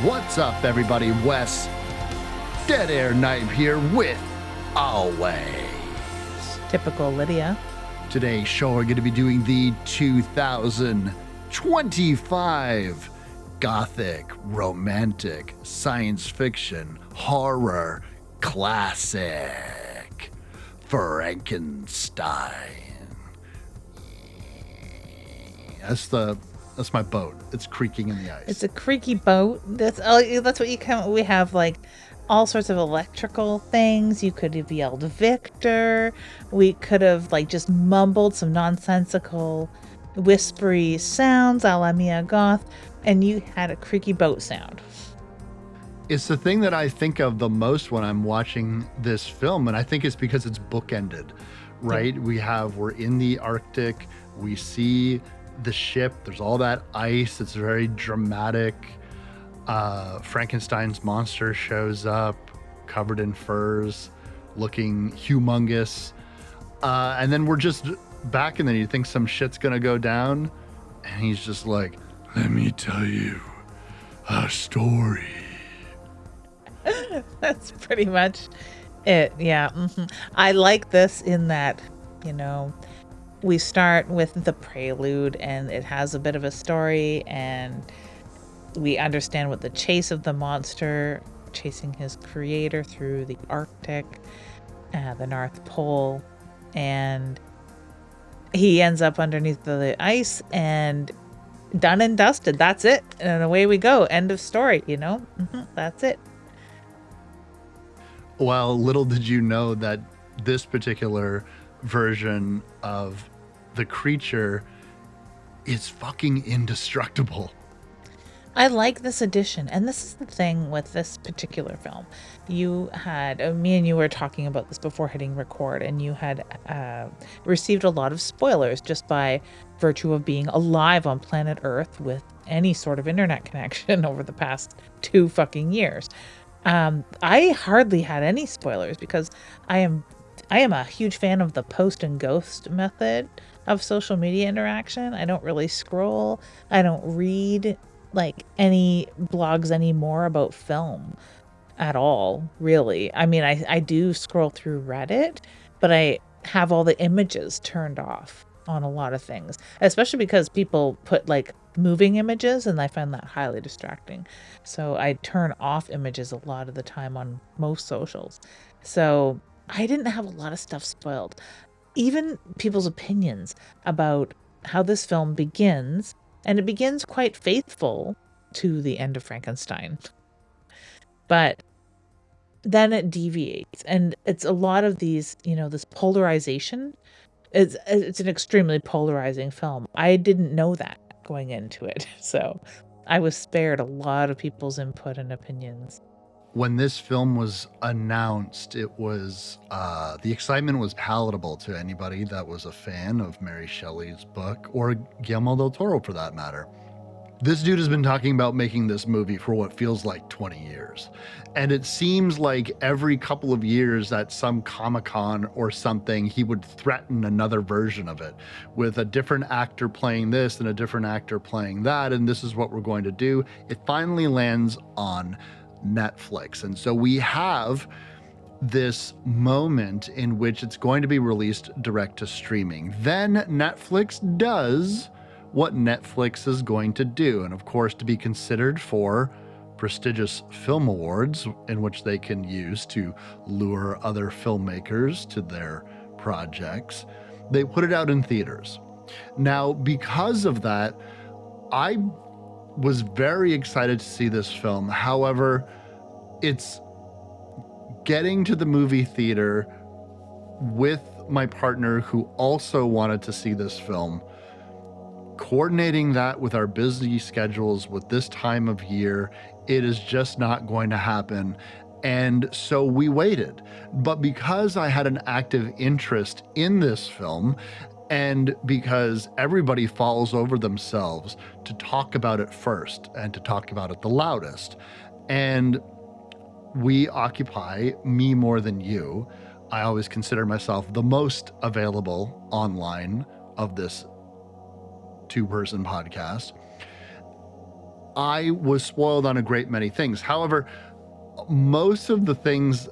What's up, everybody? Wes, Dead Air Knipe here with always Typical Lydia. Today's show, we're going to be doing the 2025 Gothic, romantic, science fiction, horror classic, Frankenstein. That's my boat. It's creaking in the ice. It's a creaky boat. That's what you come. We have like all sorts of electrical things. You could have yelled Victor. We could have like just mumbled some nonsensical, whispery sounds a la Mia Goth, and you had a creaky boat sound. It's the thing that I think of the most when I'm watching this film, and I think it's because it's bookended, right? Yeah. We're in the Arctic. We see the ship, there's all that ice. It's very dramatic. Frankenstein's monster shows up covered in furs, looking humongous. And then we're just back, and then you think some shit's gonna go down, and he's just like, let me tell you a story. That's pretty much it. Yeah. I like this in that, we start with the prelude and it has a bit of a story, and we understand what the chase of the monster chasing his creator through the Arctic, the North Pole, and he ends up underneath the ice and done and dusted. That's it. And away we go. End of story, That's it. Well, little did you know that this particular version of the creature is fucking indestructible. I like this edition, and this is the thing with this particular film. You had, me and you were talking about this before hitting record, and you had received a lot of spoilers just by virtue of being alive on planet Earth with any sort of internet connection over the past 2 fucking years. I hardly had any spoilers because I am a huge fan of the post and ghost method of social media interaction. I don't really scroll. I don't read like any blogs anymore about film at all, really. I mean, I do scroll through Reddit, but I have all the images turned off on a lot of things, especially because people put like moving images, and I find that highly distracting. So I turn off images a lot of the time on most socials. So I didn't have a lot of stuff spoiled. Even people's opinions about how this film begins, and it begins quite faithful to the end of Frankenstein. But then it deviates, and it's a lot of these, this polarization. It's an extremely polarizing film. I didn't know that going into it, so I was spared a lot of people's input and opinions. When this film was announced, it was the excitement was palatable to anybody that was a fan of Mary Shelley's book, or Guillermo Del Toro for that matter. This dude has been talking about making this movie for what feels like 20 years. And it seems like every couple of years at some Comic-Con or something, he would threaten another version of it with a different actor playing this and a different actor playing that. And this is what we're going to do. It finally lands on Netflix. And so we have this moment in which it's going to be released direct to streaming. Then Netflix does what Netflix is going to do. And of course, to be considered for prestigious film awards in which they can use to lure other filmmakers to their projects, they put it out in theaters. Now, because of that, I was very excited to see this film. However, it's getting to the movie theater with my partner who also wanted to see this film, coordinating that with our busy schedules with this time of year, it is just not going to happen. And so we waited. But because I had an active interest in this film, and because everybody falls over themselves to talk about it first and to talk about it the loudest, and we occupy, me more than you, I always consider myself the most available online of this 2-person podcast. I was spoiled on a great many things. However, most of the things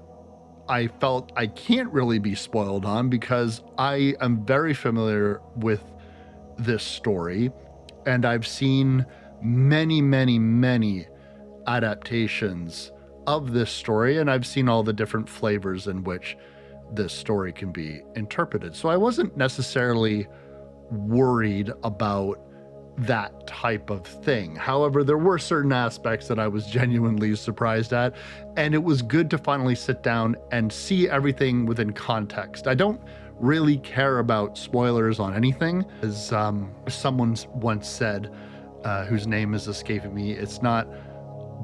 I felt I can't really be spoiled on because I am very familiar with this story, and I've seen many, many, many adaptations of this story, and I've seen all the different flavors in which this story can be interpreted. So I wasn't necessarily worried about that type of thing. However, there were certain aspects that I was genuinely surprised at, and it was good to finally sit down and see everything within context. I don't really care about spoilers on anything. As someone once said, whose name is escaping me, it's not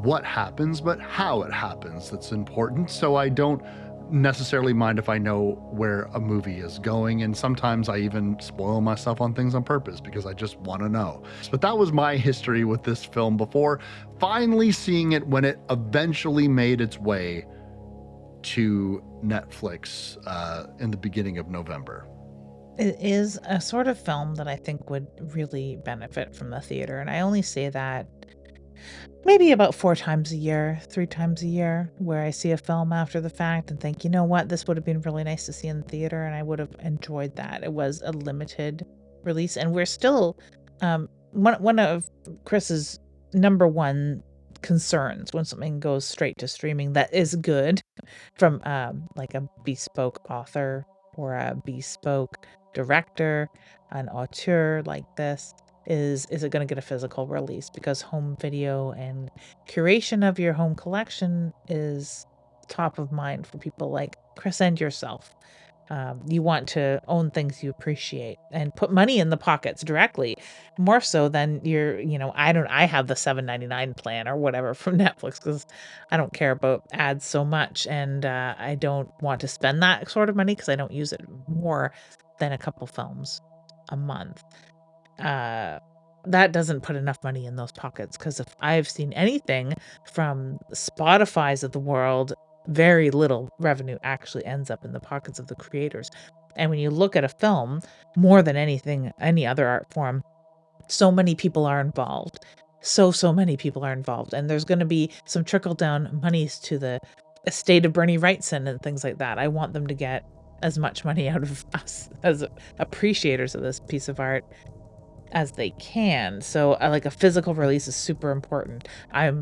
what happens, but how it happens that's important. So I don't necessarily mind if I know where a movie is going, and sometimes I even spoil myself on things on purpose because I just want to know. But that was my history with this film before finally seeing it when it eventually made its way to Netflix in the beginning of November. It is a sort of film that I think would really benefit from the theater, and I only say that maybe about 4 times a year, 3 times a year, where I see a film after the fact and think, "You know what? This would have been really nice to see in the theater, and I would have enjoyed that." It was a limited release, and we're still, one of Chris's number 1 concerns when something goes straight to streaming that is good from, like a bespoke author or a bespoke director, an auteur like this is it gonna get a physical release? Because home video and curation of your home collection is top of mind for people like Chris and yourself. You want to own things you appreciate and put money in the pockets directly, more so than I have the $7.99 plan or whatever from Netflix because I don't care about ads so much, and I don't want to spend that sort of money because I don't use it more than a couple films a month. uh, that doesn't put enough money in those pockets because if I've seen anything from Spotify's of the world, very little revenue actually ends up in the pockets of the creators. And when you look at a film, more than anything, any other art form, so many people are involved. So many people are involved. And there's going to be some trickle down monies to the estate of Bernie Wrightson and things like that. I want them to get as much money out of us as appreciators of this piece of art as they can. So, like a physical release is super important. I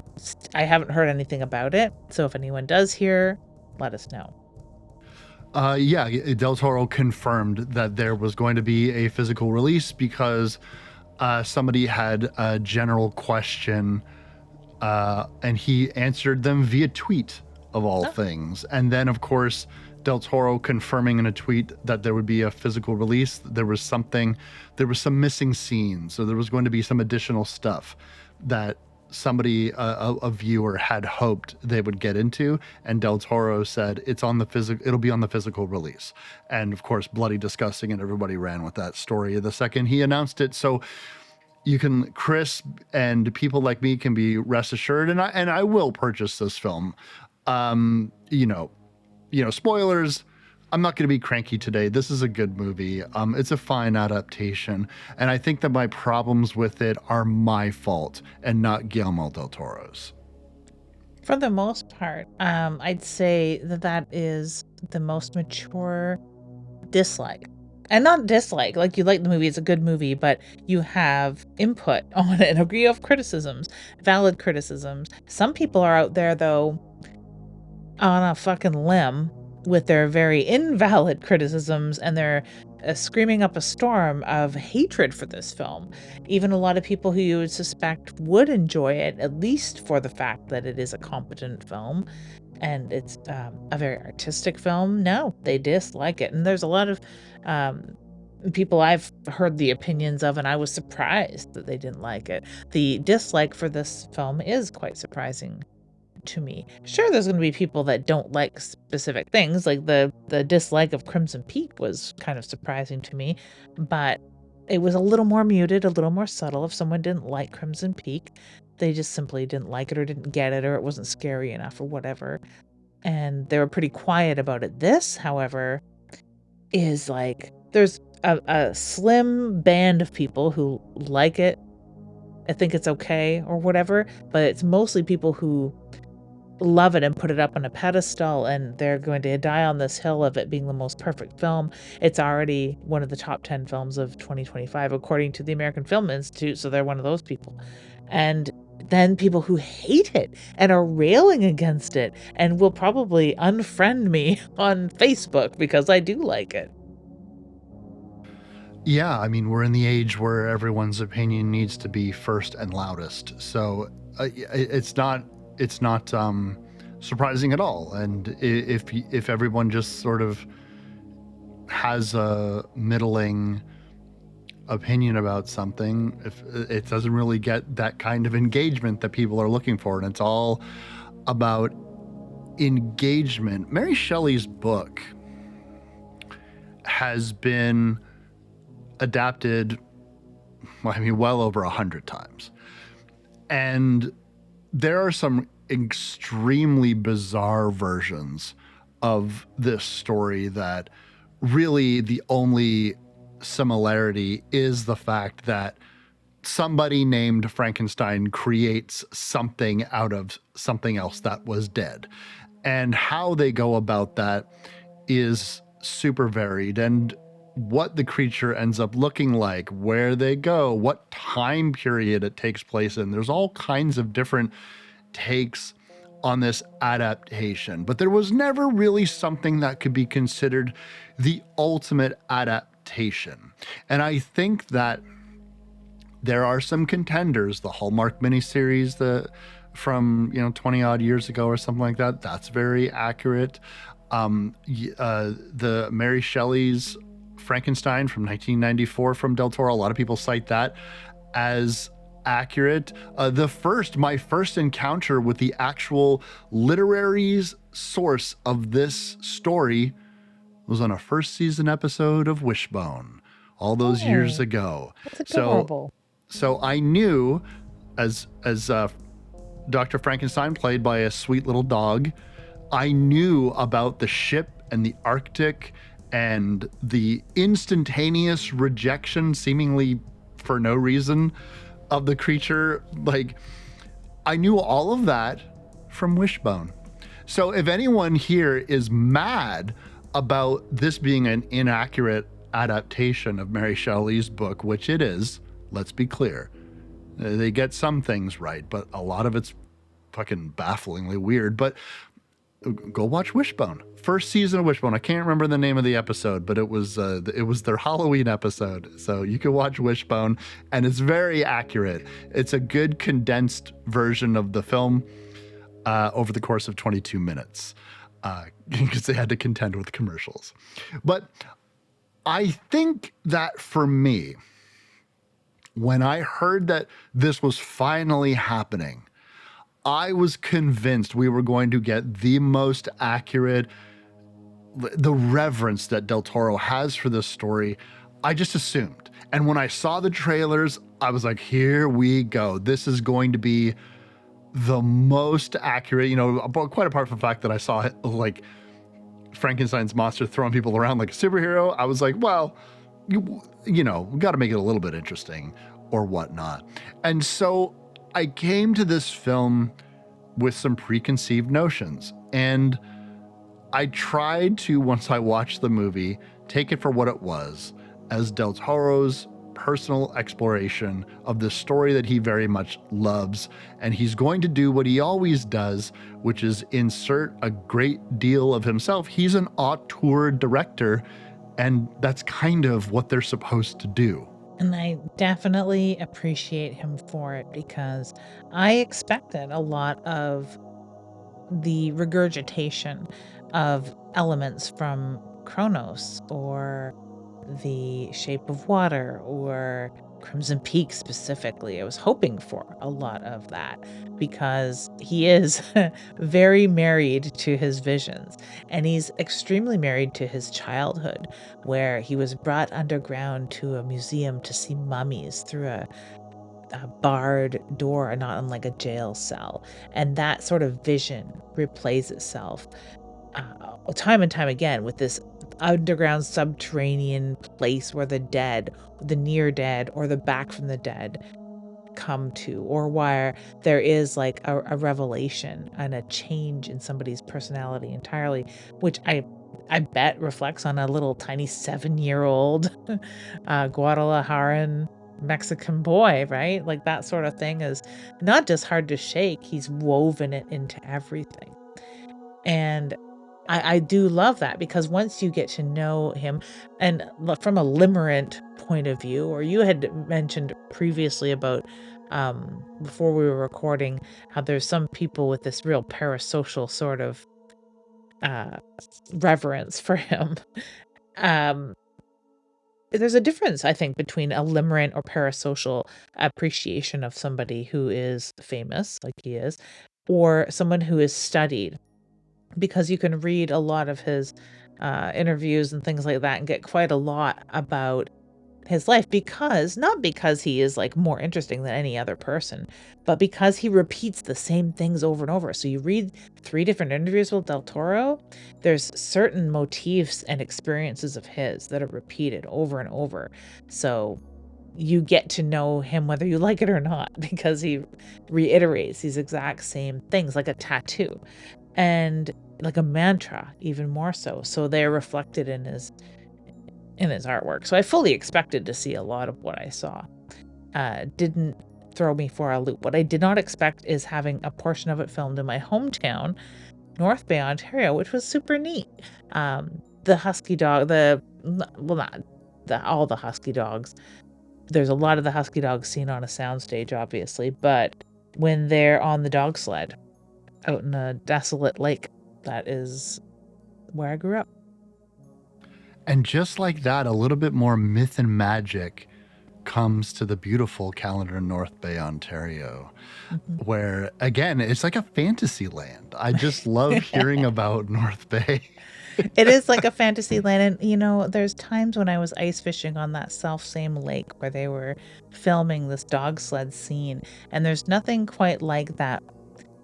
haven't heard anything about it. So if anyone does hear, let us know. Yeah, Del Toro confirmed that there was going to be a physical release because somebody had a general question, and he answered them via tweet of all Oh, things. And then, of course, Del Toro confirming in a tweet that there would be a physical release. There was some missing scenes, so there was going to be some additional stuff that somebody, a viewer, had hoped they would get into, and Del Toro said it'll be on the physical release. And of course, bloody disgusting, and everybody ran with that story the second he announced it. So Chris and people like me can be rest assured, and I will purchase this film. Um, you know, spoilers. I'm not going to be cranky today. This is a good movie. It's a fine adaptation, and I think that my problems with it are my fault and not Guillermo del Toro's. for the most part, I'd say that is the most mature dislike. And not dislike, like you like the movie, it's a good movie, but you have input on it, agree of criticisms, valid criticisms. Some people are out there though on a fucking limb with their very invalid criticisms, and they're screaming up a storm of hatred for this film. Even a lot of people who you would suspect would enjoy it, at least for the fact that it is a competent film and it's a very artistic film. No, they dislike it. And there's a lot of people I've heard the opinions of, and I was surprised that they didn't like it. The dislike for this film is quite surprising to me. Sure, there's going to be people that don't like specific things, like the dislike of Crimson Peak was kind of surprising to me, but it was a little more muted, a little more subtle. If someone didn't like Crimson Peak, they just simply didn't like it or didn't get it or it wasn't scary enough or whatever. And they were pretty quiet about it. This, however, is like there's a slim band of people who like it think it's okay or whatever, but it's mostly people who love it and put it up on a pedestal, and they're going to die on this hill of it being the most perfect film. It's already one of the top 10 films of 2025 according to the American Film Institute, so they're one of those people. And then people who hate it and are railing against it and will probably unfriend me on Facebook because I do like it. Yeah, I mean, we're in the age where everyone's opinion needs to be first and loudest. So it's not surprising at all. And if everyone just sort of has a middling opinion about something, if it doesn't really get that kind of engagement that people are looking for, and it's all about engagement. Mary Shelley's book has been adapted, well, I mean, well over 100 times. And there are some extremely bizarre versions of this story that really the only similarity is the fact that somebody named Frankenstein creates something out of something else that was dead. And how they go about that is super varied. And what the creature ends up looking like, where they go, what time period it takes place in. There's all kinds of different takes on this adaptation, but there was never really something that could be considered the ultimate adaptation. And I think that there are some contenders. The Hallmark miniseries, from 20 odd years ago or something like that, that's very accurate. The Mary Shelley's Frankenstein from 1994 from Del Toro, a lot of people cite that as accurate. My first encounter with the actual literary source of this story was on a first season episode of Wishbone all those years Oh, ago. that's So adorable. so I knew, as Dr. Frankenstein, played by a sweet little dog, I knew about the ship and the Arctic and the instantaneous rejection, seemingly for no reason, of the creature. Like, I knew all of that from Wishbone. So if anyone here is mad about this being an inaccurate adaptation of Mary Shelley's book, which it is, let's be clear, they get some things right, but a lot of it's fucking bafflingly weird. But go watch Wishbone. First season of Wishbone. I can't remember the name of the episode, but it was their Halloween episode. So you can watch Wishbone, and it's very accurate. It's a good condensed version of the film over the course of 22 minutes, because they had to contend with commercials. But I think that for me, when I heard that this was finally happening, I was convinced we were going to get the most accurate, the reverence that Del Toro has for this story. I just assumed. And when I saw the trailers, I was like, here we go. This is going to be the most accurate, quite apart from the fact that I saw like Frankenstein's monster throwing people around like a superhero. I was like, well, we got to make it a little bit interesting or whatnot. And so I came to this film with some preconceived notions, and I tried to, once I watched the movie, take it for what it was, as Del Toro's personal exploration of the story that he very much loves. And he's going to do what he always does, which is insert a great deal of himself. He's an auteur director, and that's kind of what they're supposed to do. And I definitely appreciate him for it because I expected a lot of the regurgitation of elements from Kronos or The Shape of Water or Crimson Peak specifically. I was hoping for a lot of that because he is very married to his visions, and he's extremely married to his childhood, where he was brought underground to a museum to see mummies through a barred door, not unlike a jail cell. And that sort of vision replays itself time and time again with this underground subterranean place where the dead, the near dead, or the back from the dead come to, or where there is like a revelation and a change in somebody's personality entirely, which I bet reflects on a little tiny 7-year-old Guadalajaran Mexican boy, right? Like that sort of thing is not just hard to shake, he's woven it into everything. And I do love that, because once you get to know him, and from a limerent point of view, or you had mentioned previously about before we were recording, how there's some people with this real parasocial sort of uh reverence for him. um there's a difference, I think, between a limerent or parasocial appreciation of somebody who is famous, like he is, or someone who is studied, because you can read a lot of his interviews and things like that and get quite a lot about his life, because not because he is like more interesting than any other person, but because he repeats the same things over and over. So you read 3 different interviews with Del Toro, there's certain motifs and experiences of his that are repeated over and over. So you get to know him whether you like it or not, because he reiterates these exact same things like a tattoo, and like a mantra, even more so. So they're reflected in his artwork. So I fully expected to see a lot of what I saw. Didn't throw me for a loop. What I did not expect is having a portion of it filmed in my hometown, North Bay, Ontario, which was super neat. The husky dog, not all the husky dogs. There's a lot of the husky dogs seen on a soundstage, obviously, but when they're on the dog sled out in a desolate lake, that is where I grew up. And just like that, a little bit more myth and magic comes to the beautiful calendar in North Bay, Ontario, Mhm. where again, it's like a fantasy land. I just love hearing about North Bay. It is like a fantasy land, and, there's times when I was ice fishing on that self-same lake where they were filming this dog sled scene, and there's nothing quite like that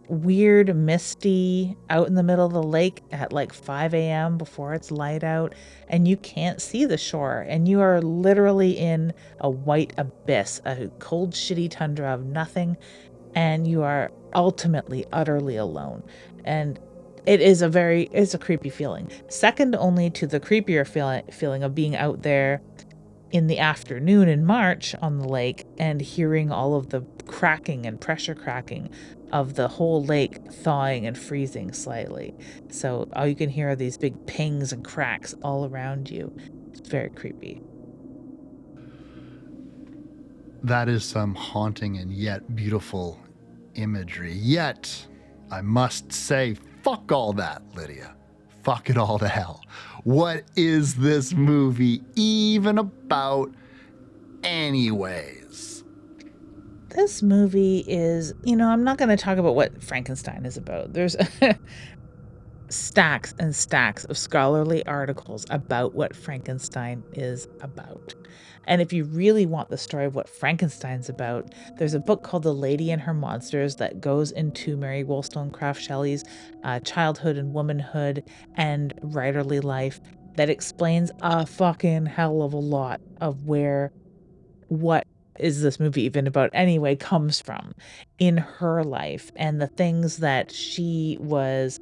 weird, misty, out in the middle of the lake at, like, 5 a.m. before it's light out, and you can't see the shore, and you are literally in a white abyss, a cold, shitty tundra of nothing, and you are ultimately utterly alone. And it's a creepy feeling. Second only to the creepier feeling of being out there in the afternoon in March on the lake and hearing all of the cracking and pressure cracking of the whole lake thawing and freezing slightly. So all you can hear are these big pings and cracks all around you. It's very creepy. That is some haunting and yet beautiful imagery. Yet, I must say, fuck all that, Lydia. Fuck it all to hell. What is this movie even about, anyways? This movie is, I'm not going to talk about what Frankenstein is about. There's stacks and stacks of scholarly articles about what Frankenstein is about. And if you really want the story of what Frankenstein's about, there's a book called The Lady and Her Monsters that goes into Mary Wollstonecraft Shelley's childhood and womanhood and writerly life, that explains a fucking hell of a lot of where what is this movie even about anyway comes from in her life, and the things that she was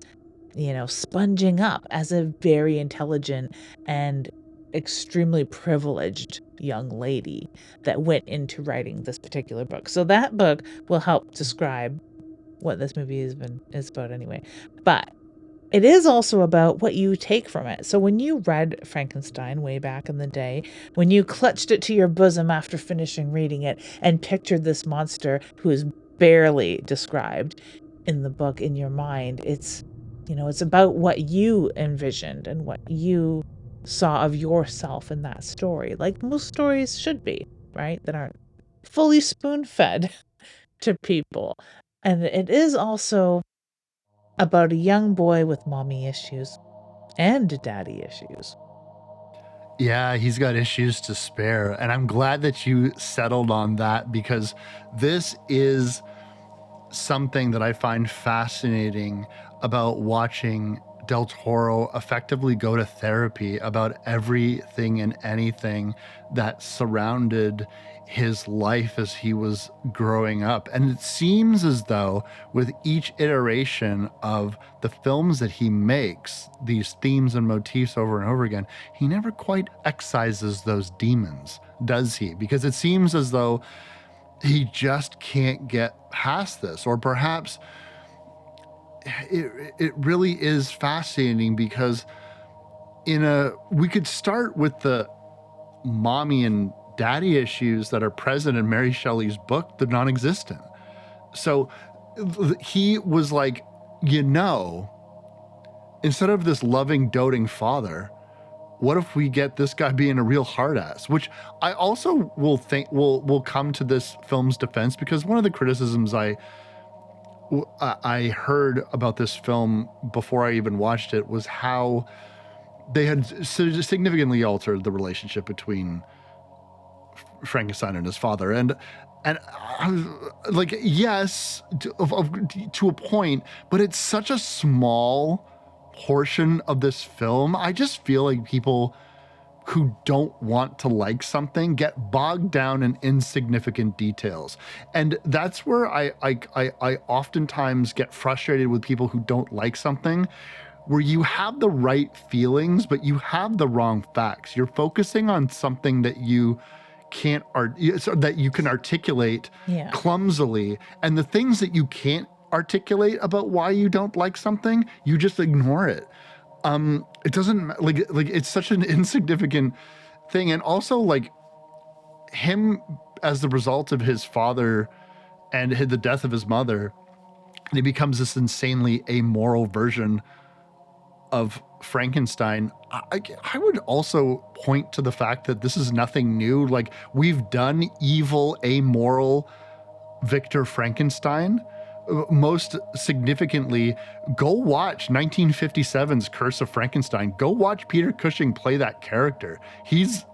sponging up as a very intelligent and extremely privileged young lady that went into writing this particular book. So that book will help describe what this movie is about anyway. But it is also about what you take from it. So when you read Frankenstein way back in the day, when you clutched it to your bosom after finishing reading it and pictured this monster who is barely described in the book in your mind, it's about what you envisioned and what you saw of yourself in that story, like most stories should be, right? That aren't fully spoon-fed to people. And it is also about a young boy with mommy issues and daddy issues. Yeah, he's got issues to spare. And I'm glad that you settled on that, because this is something that I find fascinating about watching Del Toro effectively go to therapy about everything and anything that surrounded his life as he was growing up. And it seems as though with each iteration of the films that he makes, these themes and motifs over and over again, he never quite excises those demons, does he? Because it seems as though he just can't get past this. Or perhaps it really is fascinating because we could start with the mommy and daddy issues that are present in Mary Shelley's book, they're non-existent. So he was like, instead of this loving, doting father, what if we get this guy being a real hard ass? Which I also will come to this film's defense, because one of the criticisms I heard about this film before I even watched it was how they had significantly altered the relationship between Frankenstein and his father, and I was like, yes, to a point, but it's such a small portion of this film. I just feel like people who don't want to like something get bogged down in insignificant details, and that's where I oftentimes get frustrated with people who don't like something, where you have the right feelings but you have the wrong facts. You're focusing on something that you can't that you can articulate clumsily, and the things that you can't articulate about why you don't like something, you just ignore it. It doesn't like it's such an insignificant thing. And also, like, him as the result of his father and the death of his mother, he becomes this insanely amoral version of Frankenstein. I would also point to the fact that this is nothing new. Like, we've done evil, amoral Victor Frankenstein. Most significantly, go watch 1957's Curse of Frankenstein. Go watch Peter Cushing play that character. He's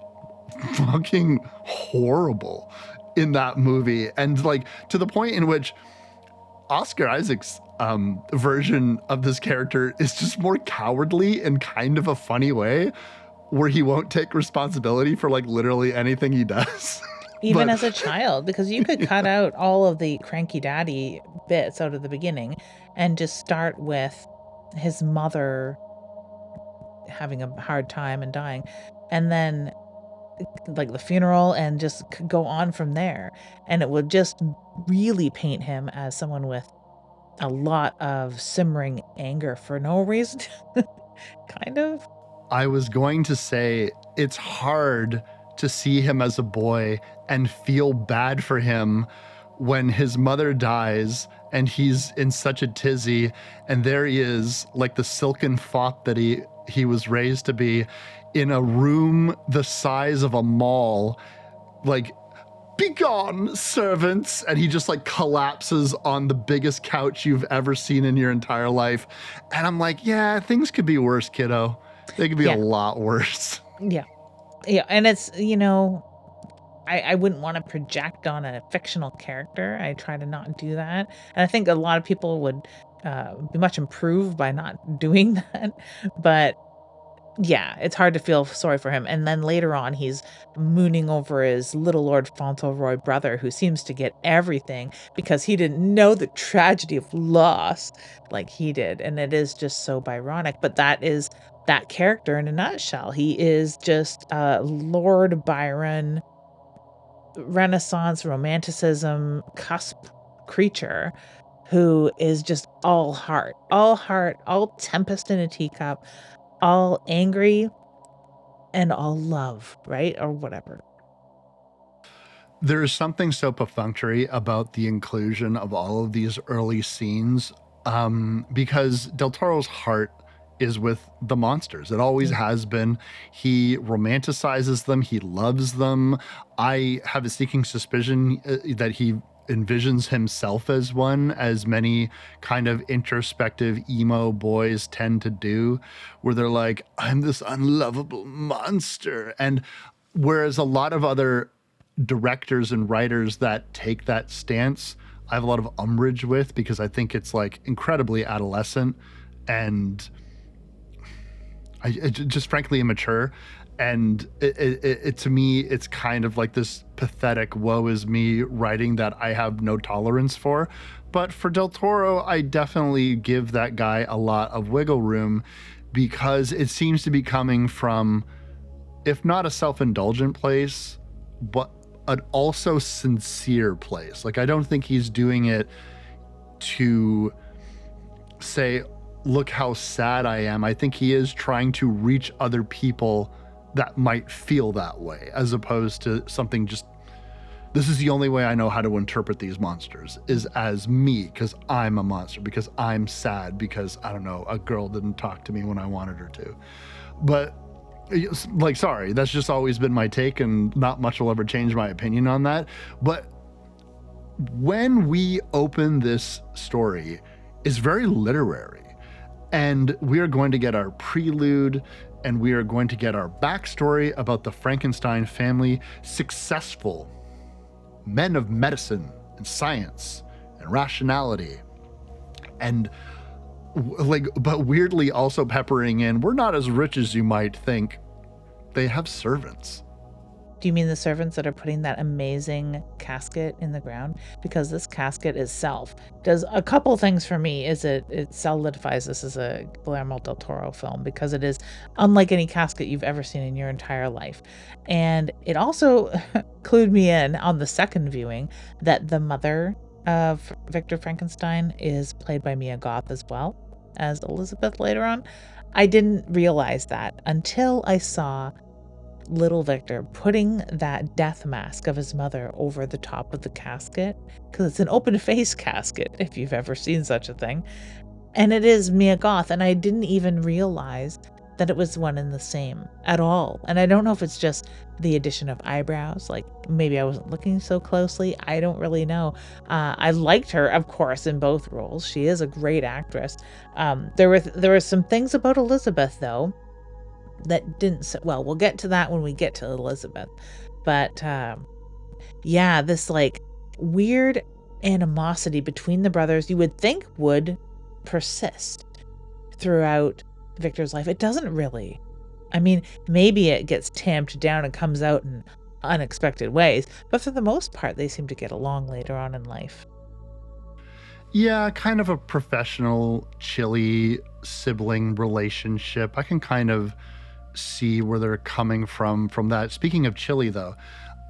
fucking horrible in that movie. And like, to the point in which Oscar Isaac's version of this character is just more cowardly in kind of a funny way, where he won't take responsibility for like literally anything he does. Even as a child, because you could cut out all of the cranky daddy bits out of the beginning and just start with his mother having a hard time and dying, and then like the funeral, and just go on from there, and it would just really paint him as someone with a lot of simmering anger for no reason. Kind of. I was going to say, it's hard to see him as a boy and feel bad for him when his mother dies and he's in such a tizzy, and there he is, like the silken fop that he was raised to be, in a room the size of a mall, like, "Begone, servants," and he just like collapses on the biggest couch you've ever seen in your entire life. And I'm like, yeah, things could be worse, kiddo. They could be a lot worse. Yeah. And it's, I wouldn't want to project on a fictional character. I try to not do that. And I think a lot of people would be much improved by not doing that. But yeah, it's hard to feel sorry for him. And then later on, he's mooning over his little Lord Fauntleroy brother, who seems to get everything because he didn't know the tragedy of loss like he did. And it is just so Byronic. But that is that character in a nutshell. He is just Lord Byron, Renaissance romanticism cusp creature who is just all heart, all tempest in a teacup, all angry and all love, right? Or whatever. There is something so perfunctory about the inclusion of all of these early scenes, because Del Toro's heart is with the monsters. It always has been. He romanticizes them. He loves them. I have a sneaking suspicion that he envisions himself as one, as many kind of introspective emo boys tend to do, where they're like, I'm this unlovable monster. And whereas a lot of other directors and writers that take that stance, I have a lot of umbrage with, because I think it's like incredibly adolescent and just frankly immature. And to me, it's kind of like this pathetic woe is me writing that I have no tolerance for. But for Del Toro, I definitely give that guy a lot of wiggle room, because it seems to be coming from, if not a self-indulgent place, but an also sincere place. Like, I don't think he's doing it to say, look how sad I am. I think he is trying to reach other people that might feel that way, as opposed to something just, this is the only way I know how to interpret these monsters, is as me, because I'm a monster, because I'm sad, because, I don't know, a girl didn't talk to me when I wanted her to. But, like, sorry, that's just always been my take, and not much will ever change my opinion on that. But when we open this story, it's very literary. And we are going to get our prelude, and we are going to get our backstory about the Frankenstein family, successful men of medicine and science and rationality. And but weirdly also peppering in, we're not as rich as you might think. They have servants. Do you mean the servants that are putting that amazing casket in the ground? Because this casket itself does a couple things for me. It solidifies this as a Guillermo Del Toro film, because it is unlike any casket you've ever seen in your entire life. And it also clued me in on the second viewing that the mother of Victor Frankenstein is played by Mia Goth as well as Elizabeth later on. I didn't realize that until I saw little Victor putting that death mask of his mother over the top of the casket, because it's an open face casket, if you've ever seen such a thing. And it is Mia Goth, and I didn't even realize that it was one and the same at all. And I don't know if it's just the addition of eyebrows, like maybe I wasn't looking so closely. I don't really know. I liked her, of course, in both roles. She is a great actress. There were some things about Elizabeth, though, that didn't sit well. We'll get to that when we get to Elizabeth. But yeah, this like weird animosity between the brothers you would think would persist throughout Victor's life. It doesn't really. I mean, maybe it gets tamped down and comes out in unexpected ways, but for the most part, they seem to get along later on in life. Yeah, kind of a professional, chilly sibling relationship. I can kind of see where they're coming from that. Speaking of chilly, though,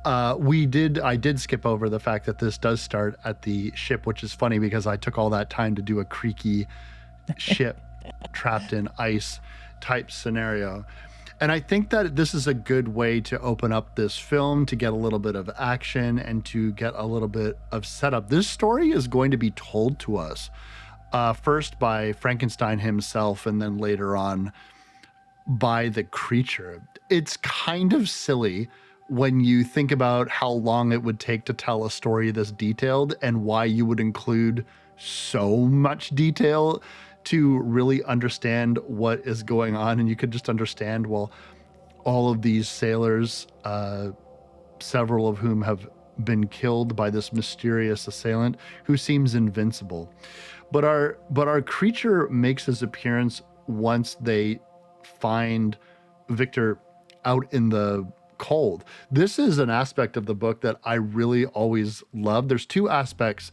I did skip over the fact that this does start at the ship, which is funny because I took all that time to do a creaky ship trapped in ice type scenario. And I think that this is a good way to open up this film, to get a little bit of action and to get a little bit of setup. This story is going to be told to us first by Frankenstein himself, and then later on by the creature. It's kind of silly when you think about how long it would take to tell a story this detailed, and why you would include so much detail to really understand what is going on. And you could just understand, well, all of these sailors, several of whom have been killed by this mysterious assailant who seems invincible. But our creature makes his appearance once they find Victor out in the cold. This is an aspect of the book that I really always love. There's two aspects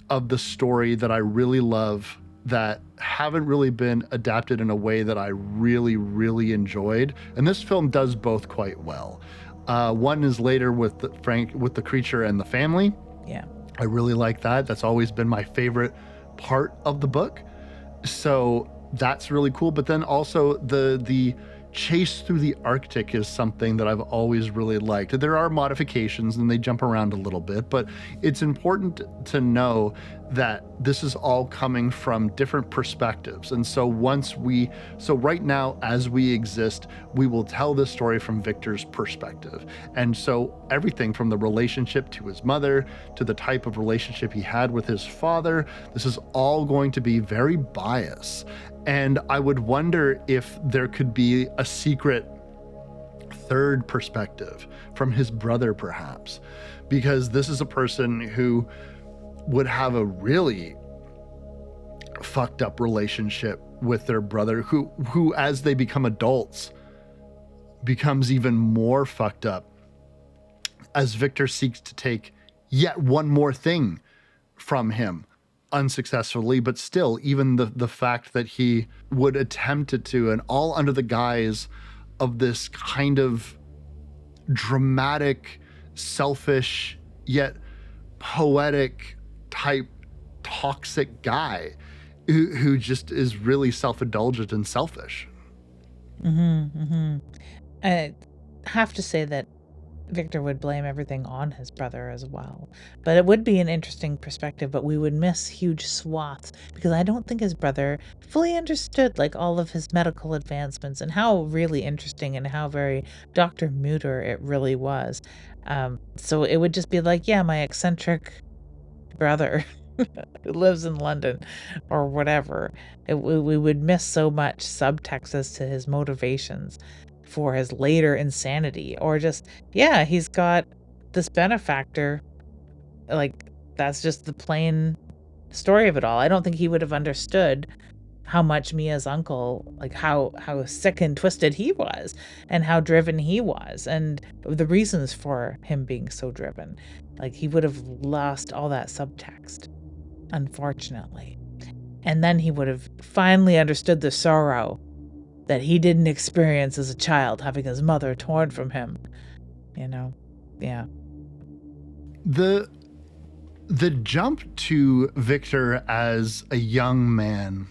of the story that I really love that haven't really been adapted in a way that I really, really enjoyed. And this film does both quite well. One is later with the creature and the family. Yeah. I really like that. That's always been my favorite part of the book. So that's really cool. But then also the chase through the Arctic is something that I've always really liked. There are modifications and they jump around a little bit, but it's important to know that this is all coming from different perspectives. And so right now, as we exist, we will tell this story from Victor's perspective. And so everything from the relationship to his mother, to the type of relationship he had with his father, this is all going to be very biased. And I would wonder if there could be a secret third perspective from his brother, perhaps, because this is a person who would have a really fucked up relationship with their brother, who as they become adults becomes even more fucked up as Victor seeks to take yet one more thing from him unsuccessfully. But still, even the fact that he would attempt it to, and all under the guise of this kind of dramatic, selfish, yet poetic type toxic guy who just is really self-indulgent and selfish. I have to say that Victor would blame everything on his brother as well. But it would be an interesting perspective, but we would miss huge swaths because I don't think his brother fully understood like all of his medical advancements and how really interesting and how very Dr. Muter it really was. So it would just be like, yeah, my eccentric brother who lives in London or whatever. We would miss so much subtext as to his motivations for his later insanity, or just, yeah, he's got this benefactor. Like, that's just the plain story of it all. I don't think he would have understood how much Mia's uncle, like how sick and twisted he was and how driven he was and the reasons for him being so driven. Like, he would have lost all that subtext, unfortunately. And then he would have finally understood the sorrow that he didn't experience as a child, having his mother torn from him. Yeah. The jump to Victor as a young man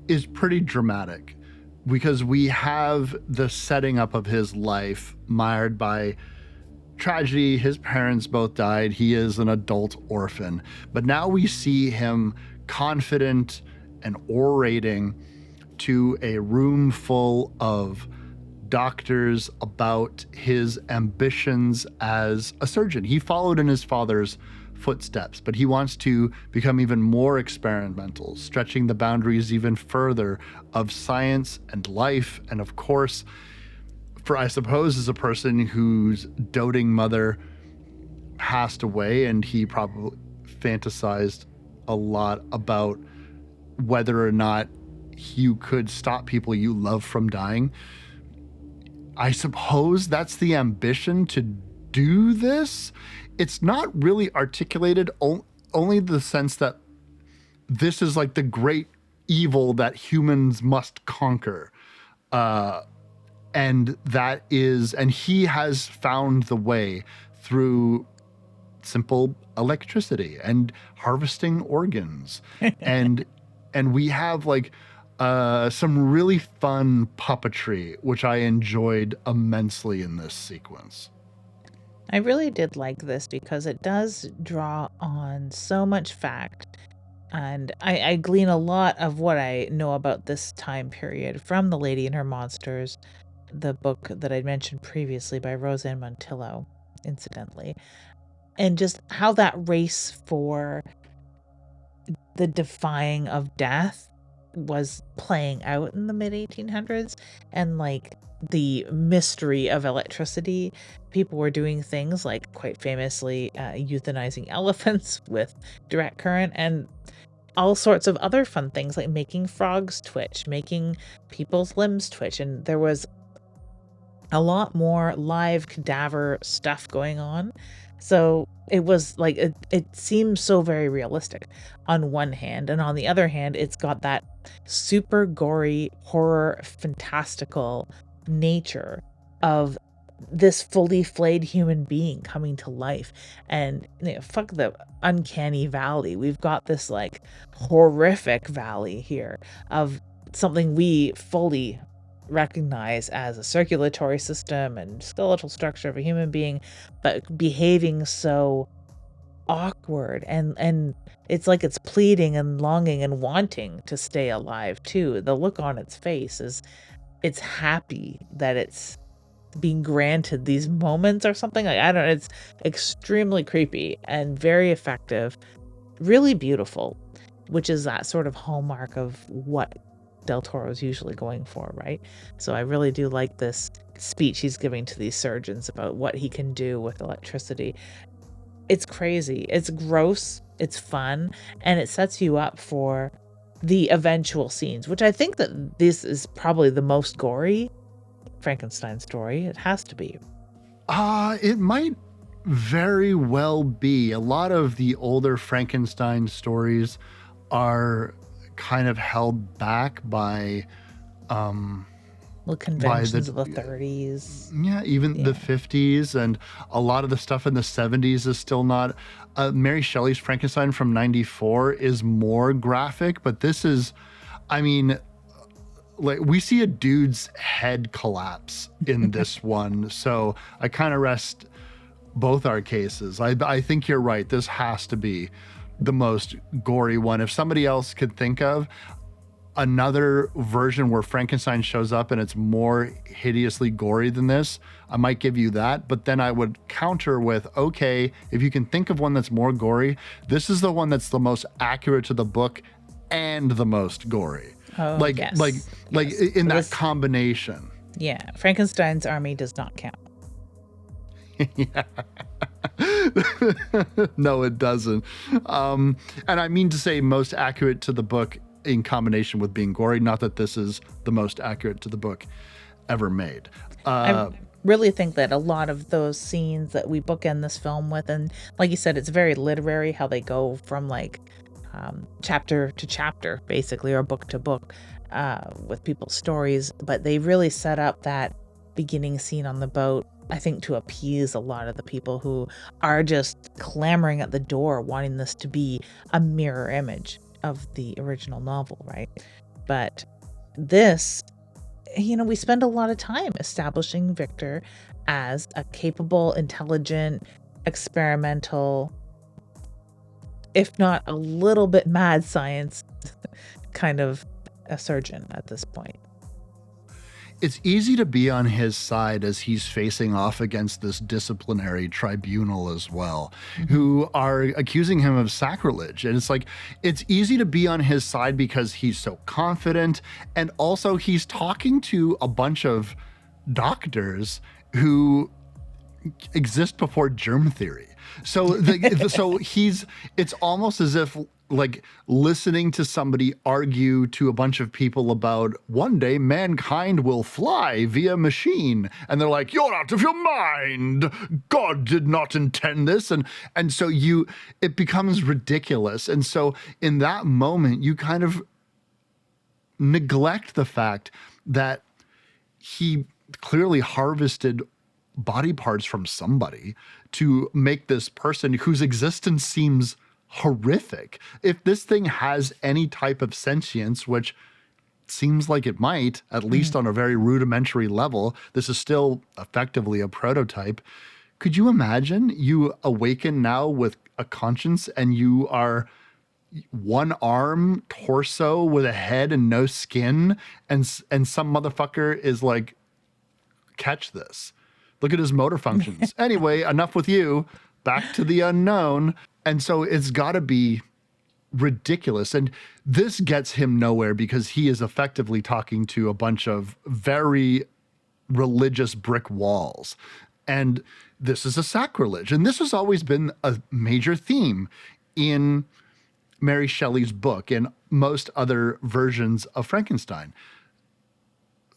is pretty dramatic because we have the setting up of his life mired by tragedy. His parents both died. He is an adult orphan. But now we see him confident and orating to a room full of doctors about his ambitions as a surgeon. He followed in his father's footsteps, but he wants to become even more experimental, stretching the boundaries even further of science and life. And of course, for I suppose as a person whose doting mother passed away, and he probably fantasized a lot about whether or not you could stop people you love from dying. I suppose that's the ambition to do this. It's not really articulated, only the sense that this is like the great evil that humans must conquer. And he has found the way through simple electricity and harvesting organs. and we have like some really fun puppetry, which I enjoyed immensely in this sequence. I really did like this because it does draw on so much fact. And I glean a lot of what I know about this time period from The Lady and Her Monsters, the book that I mentioned previously by Roseanne Montillo, incidentally. And just how that race for the defying of death was playing out in the mid 1800s, and like the mystery of electricity. People were doing things like, quite famously, euthanizing elephants with direct current, and all sorts of other fun things like making frogs twitch, making people's limbs twitch. And there was a lot more live cadaver stuff going on. So it was like, it seems so very realistic on one hand. And on the other hand, it's got that super gory, horror, fantastical nature of this fully flayed human being coming to life. And fuck the uncanny valley. We've got this like horrific valley here of something we fully recognize as a circulatory system and skeletal structure of a human being, but behaving so awkward, and it's like it's pleading and longing and wanting to stay alive too. The look on its face is, it's happy that it's being granted these moments or something. Like, I don't know, it's extremely creepy and very effective, really beautiful, which is that sort of hallmark of what Del Toro is usually going for, right? So I really do like this speech he's giving to these surgeons about what he can do with electricity. It's crazy, it's gross, it's fun, and it sets you up for the eventual scenes, which I think that this is probably the most gory Frankenstein story. It has to be. It might very well be. A lot of the older Frankenstein stories are kind of held back The by the conventions of the 30s. yeah, even the Yeah. 50s, and a lot of the stuff in the 70s is still not. Mary Shelley's Frankenstein from 94 is more graphic, but this is, I mean, like we see a dude's head collapse in this one. So I kind of rest both our cases. I think you're right. This has to be the most gory one. If somebody else could think of another version where Frankenstein shows up and it's more hideously gory than this, I might give you that. But then I would counter with, okay, if you can think of one that's more gory, this is the one that's the most accurate to the book and the most gory. Oh, Like, like, yes. like Yes. in So that this, combination. yeah, Frankenstein's army does not count. No, it doesn't. And I mean to say most accurate to the book in combination with being gory. Not that this is the most accurate to the book ever made. I really think that a lot of those scenes that we bookend this film with, and like you said, it's very literary how they go from like chapter to chapter, basically, or book to book, with people's stories. But they really set up that beginning scene on the boat, I think, to appease a lot of the people who are just clamoring at the door, wanting this to be a mirror image of the original novel, right? But this, we spend a lot of time establishing Victor as a capable, intelligent, experimental, if not a little bit mad science kind of a surgeon at this point. It's easy to be on his side as he's facing off against this disciplinary tribunal as well, Mhm. who are accusing him of sacrilege. And it's like, it's easy to be on his side because he's so confident. And also, he's talking to a bunch of doctors who exist before germ theory. So so it's almost as if like listening to somebody argue to a bunch of people about one day mankind will fly via machine, and they're like, you're out of your mind, God did not intend this. And so it becomes ridiculous. And so in that moment you kind of neglect the fact that he clearly harvested body parts from somebody to make this person whose existence seems horrific. If this thing has any type of sentience, which seems like it might, at least Mm. on a very rudimentary level, this is still effectively a prototype. Could you imagine you awaken now with a conscience and you are one arm, torso with a head and no skin, and some motherfucker is like, catch this. Look at his motor functions. Anyway, enough with you. Back to the unknown. And so it's got to be ridiculous. And this gets him nowhere because he is effectively talking to a bunch of very religious brick walls. And this is a sacrilege. And this has always been a major theme in Mary Shelley's book and most other versions of Frankenstein.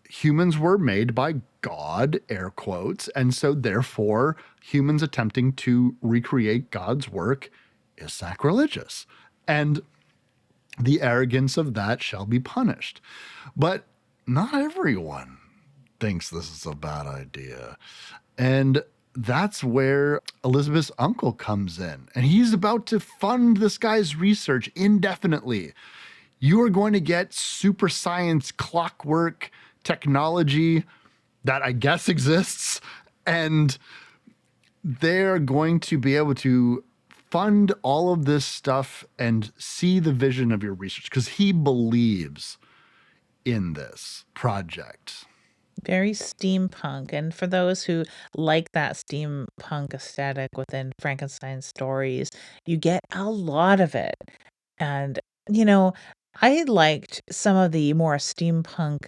Humans were made by God, air quotes, and so therefore humans attempting to recreate God's work is sacrilegious. And the arrogance of that shall be punished. But not everyone thinks this is a bad idea. And that's where Elizabeth's uncle comes in. And he's about to fund this guy's research indefinitely. You are going to get super science clockwork technology that I guess exists, and they're going to be able to fund all of this stuff and see the vision of your research because he believes in this project. Very steampunk. And for those who like that steampunk aesthetic within Frankenstein stories, you get a lot of it. And, you know, I liked some of the more steampunk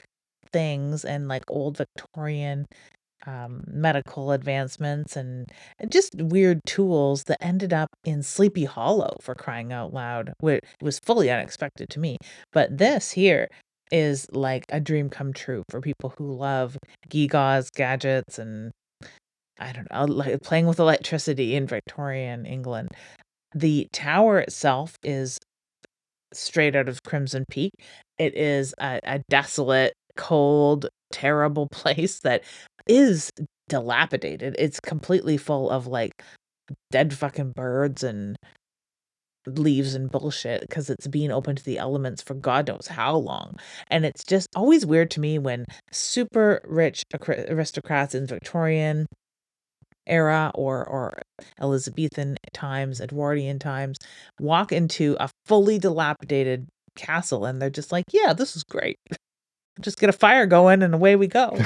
things and like old Victorian medical advancements and just weird tools that ended up in Sleepy Hollow, for crying out loud, which was fully unexpected to me. But this here is like a dream come true for people who love gewgaws, gadgets, and I don't know, like playing with electricity in Victorian England. The tower itself is straight out of Crimson Peak. It is a desolate, cold, terrible place that is dilapidated. It's completely full of like dead fucking birds and leaves and bullshit because it's been open to the elements for God knows how long. And it's just always weird to me when super rich aristocrats in Victorian era or Elizabethan times, Edwardian times, walk into a fully dilapidated castle and they're just like, yeah, this is great. Just get a fire going and away we go.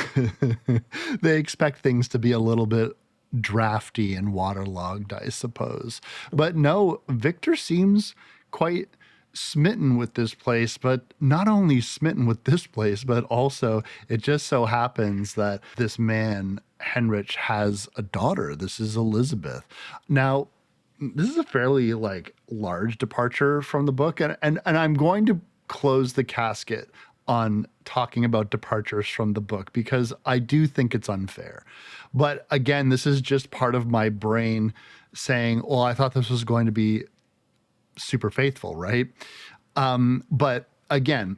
They expect things to be a little bit drafty and waterlogged, I suppose. But no, Victor seems quite smitten with this place, but not only smitten with this place, but also it just so happens that this man, Henrich, has a daughter. This is Elizabeth. Now, this is a fairly like large departure from the book, and I'm going to close the casket on talking about departures from the book because I do think it's unfair. But again, this is just part of my brain saying, well, I thought this was going to be super faithful, right? But again,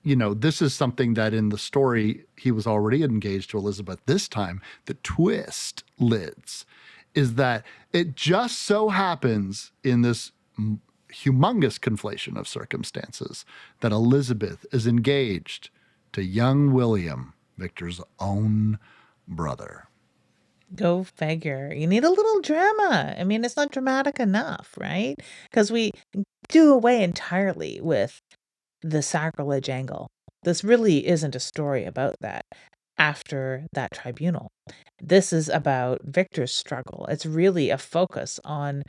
this is something that in the story he was already engaged to Elizabeth. This time, the twist, Lids, is that it just so happens in this humongous conflation of circumstances that Elizabeth is engaged to young William, Victor's own brother. Go figure. You need a little drama. I mean, it's not dramatic enough, right? Because we do away entirely with the sacrilege angle. This really isn't a story about that after that tribunal. This is about Victor's struggle. It's really a focus on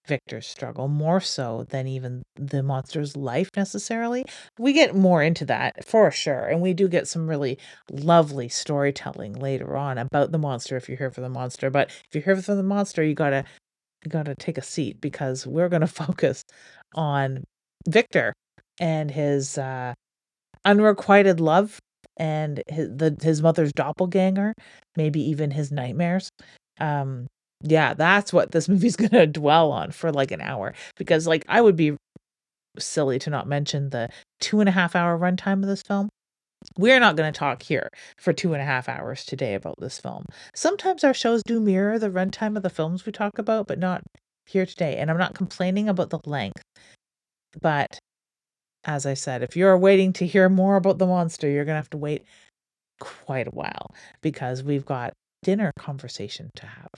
Victor's struggle more so than even the monster's life necessarily. We get more into that for sure. And we do get some really lovely storytelling later on about the monster if you're here for the monster. But if you're here for the monster, you gotta take a seat because we're gonna focus on Victor and his unrequited love and his mother's doppelganger, maybe even his nightmares. Um, yeah, that's what this movie's gonna dwell on for like an hour because like I would be silly to not mention the 2.5 hour runtime of this film. We're not going to talk here for 2.5 hours today about this film. Sometimes our shows do mirror the runtime of the films we talk about, but not here today. And I'm not complaining about the length, but as I said, if you're waiting to hear more about the monster, you're going to have to wait quite a while because we've got dinner conversation to have.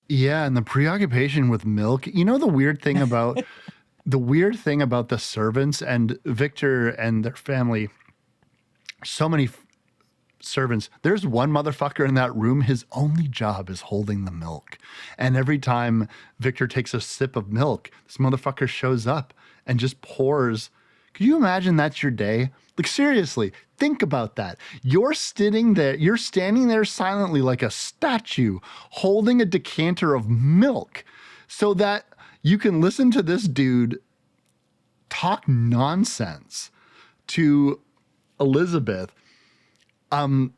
Yeah, and the preoccupation with milk. The weird thing about the servants and Victor and their family, so many servants. There's one motherfucker in that room. His only job is holding the milk. And every time Victor takes a sip of milk, this motherfucker shows up and just pours. Could you imagine that's your day? Like seriously, think about that. You're standing there silently like a statue, holding a decanter of milk so that you can listen to this dude talk nonsense to Elizabeth. It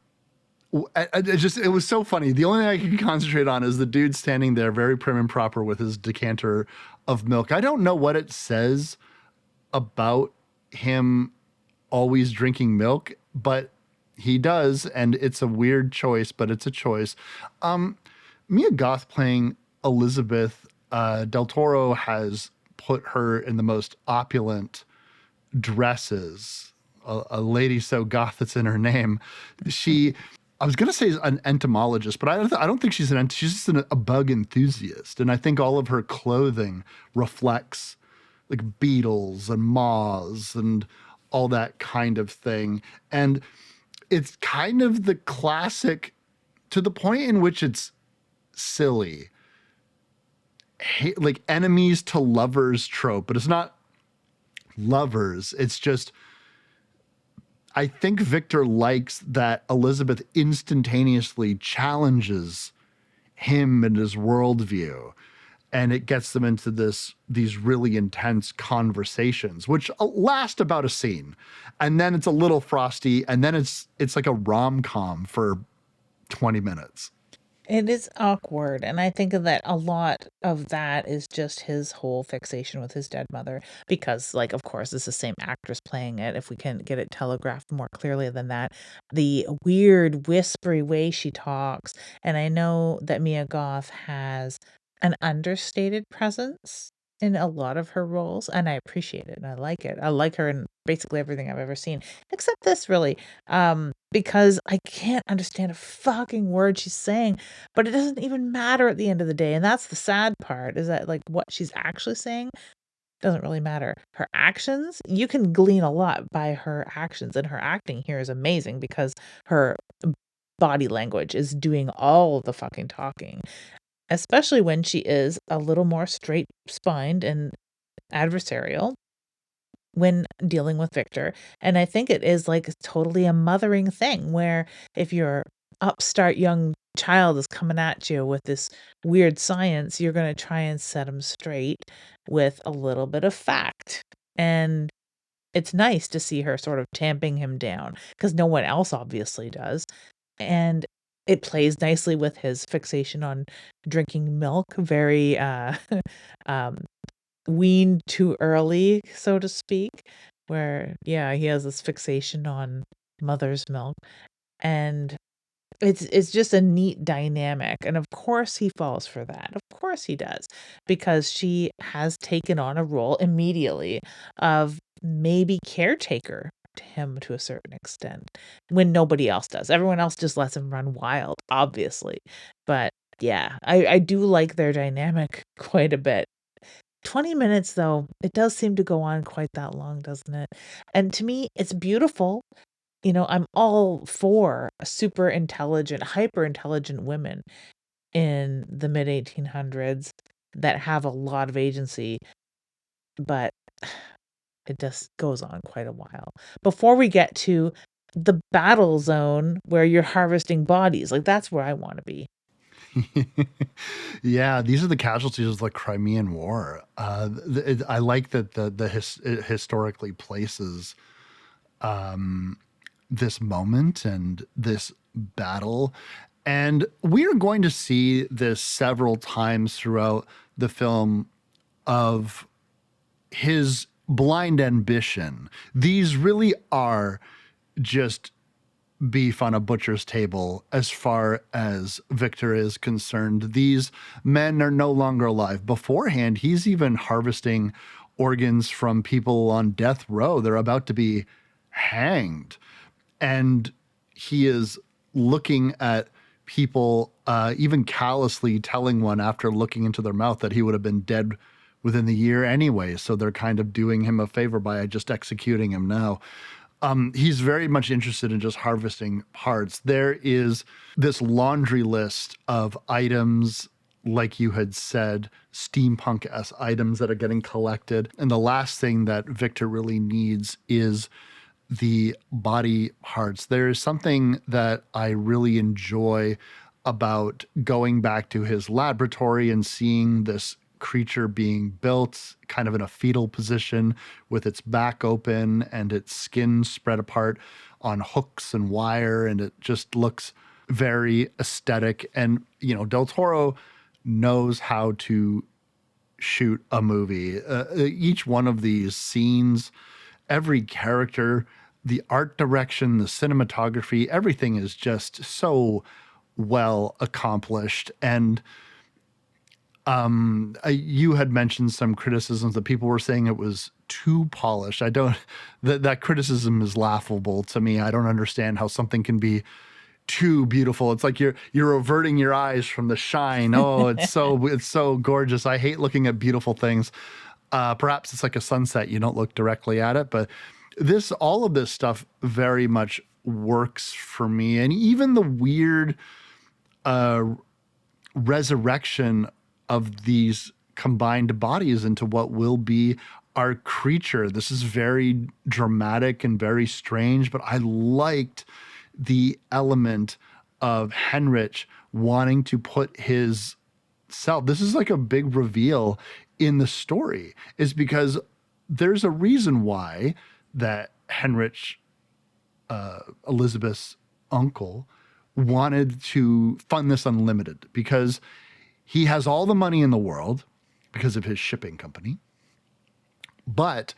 was so funny. The only thing I can concentrate on is the dude standing there very prim and proper with his decanter of milk. I don't know what it says about him always drinking milk, but he does, and it's a weird choice, but it's a choice. Mia Goth playing Elizabeth, Del Toro has put her in the most opulent dresses. A lady so goth that's in her name. I was going to say an entomologist, but I don't think she's just a bug enthusiast. And I think all of her clothing reflects like beetles and moths and all that kind of thing. And it's kind of the classic to the point in which it's silly, like enemies to lovers trope, but it's not lovers. It's just I think Victor likes that Elizabeth instantaneously challenges him and his worldview, and it gets them into these really intense conversations which last about a scene, and then it's a little frosty, and then it's like a rom-com for 20 minutes. It is awkward, and I think that a lot of that is just his whole fixation with his dead mother because, like, of course, it's the same actress playing it, if we can get it telegraphed more clearly than that. The weird, whispery way she talks, and I know that Mia Goth has an understated presence in a lot of her roles, and I appreciate it, and I like it. I like her in basically everything I've ever seen, except this, really, because I can't understand a fucking word she's saying, but it doesn't even matter at the end of the day, and that's the sad part, is that, like, what she's actually saying doesn't really matter. Her actions, you can glean a lot by her actions, and her acting here is amazing because her body language is doing all the fucking talking, especially when she is a little more straight-spined and adversarial when dealing with Victor. And I think it is like totally a mothering thing where if your upstart young child is coming at you with this weird science, you're going to try and set him straight with a little bit of fact. And it's nice to see her sort of tamping him down because no one else obviously does. And it plays nicely with his fixation on drinking milk, very um weaned too early, so to speak, where, yeah, he has this fixation on mother's milk, and it's just a neat dynamic, and of course he falls for that, of course he does, because she has taken on a role immediately of maybe caretaker to him to a certain extent, when nobody else does. Everyone else just lets him run wild, obviously, but yeah, I do like their dynamic quite a bit. 20 minutes, though, it does seem to go on quite that long, doesn't it? And to me, it's beautiful. I'm all for super intelligent, hyper intelligent women in the mid 1800s that have a lot of agency, but it just goes on quite a while before we get to the battle zone where you're harvesting bodies. Like, that's where I want to be. Yeah, these are the casualties of the Crimean War. I like that it historically places this moment and this battle. And we are going to see this several times throughout the film of his blind ambition. These really are just beef on a butcher's table as far as Victor is concerned. These men are no longer alive. Beforehand, he's even harvesting organs from people on death row. They're about to be hanged. And he is looking at people, even callously telling one after looking into their mouth that he would have been dead within the year anyway. So they're kind of doing him a favor by just executing him now. He's very much interested in just harvesting parts. There is this laundry list of items, like you had said, steampunk-esque items that are getting collected. And the last thing that Victor really needs is the body parts. There is something that I really enjoy about going back to his laboratory and seeing this creature being built kind of in a fetal position with its back open and its skin spread apart on hooks and wire. And it just looks very aesthetic. And, Del Toro knows how to shoot a movie. Each one of these scenes, every character, the art direction, the cinematography, everything is just so well accomplished. And you had mentioned some criticisms that people were saying it was too polished. I don't, that criticism is laughable to me. I don't understand how something can be too beautiful. It's like you're averting your eyes from the shine. Oh, it's so gorgeous. I hate looking at beautiful things. Perhaps it's like a sunset. You don't look directly at it, but all of this stuff very much works for me. And even the weird resurrection of these combined bodies into what will be our creature. This is very dramatic and very strange, but I liked the element of Henrich wanting to put his self. This is like a big reveal in the story, is because there's a reason why that Henrich, Elizabeth's uncle, wanted to fund this unlimited, because he has all the money in the world because of his shipping company, but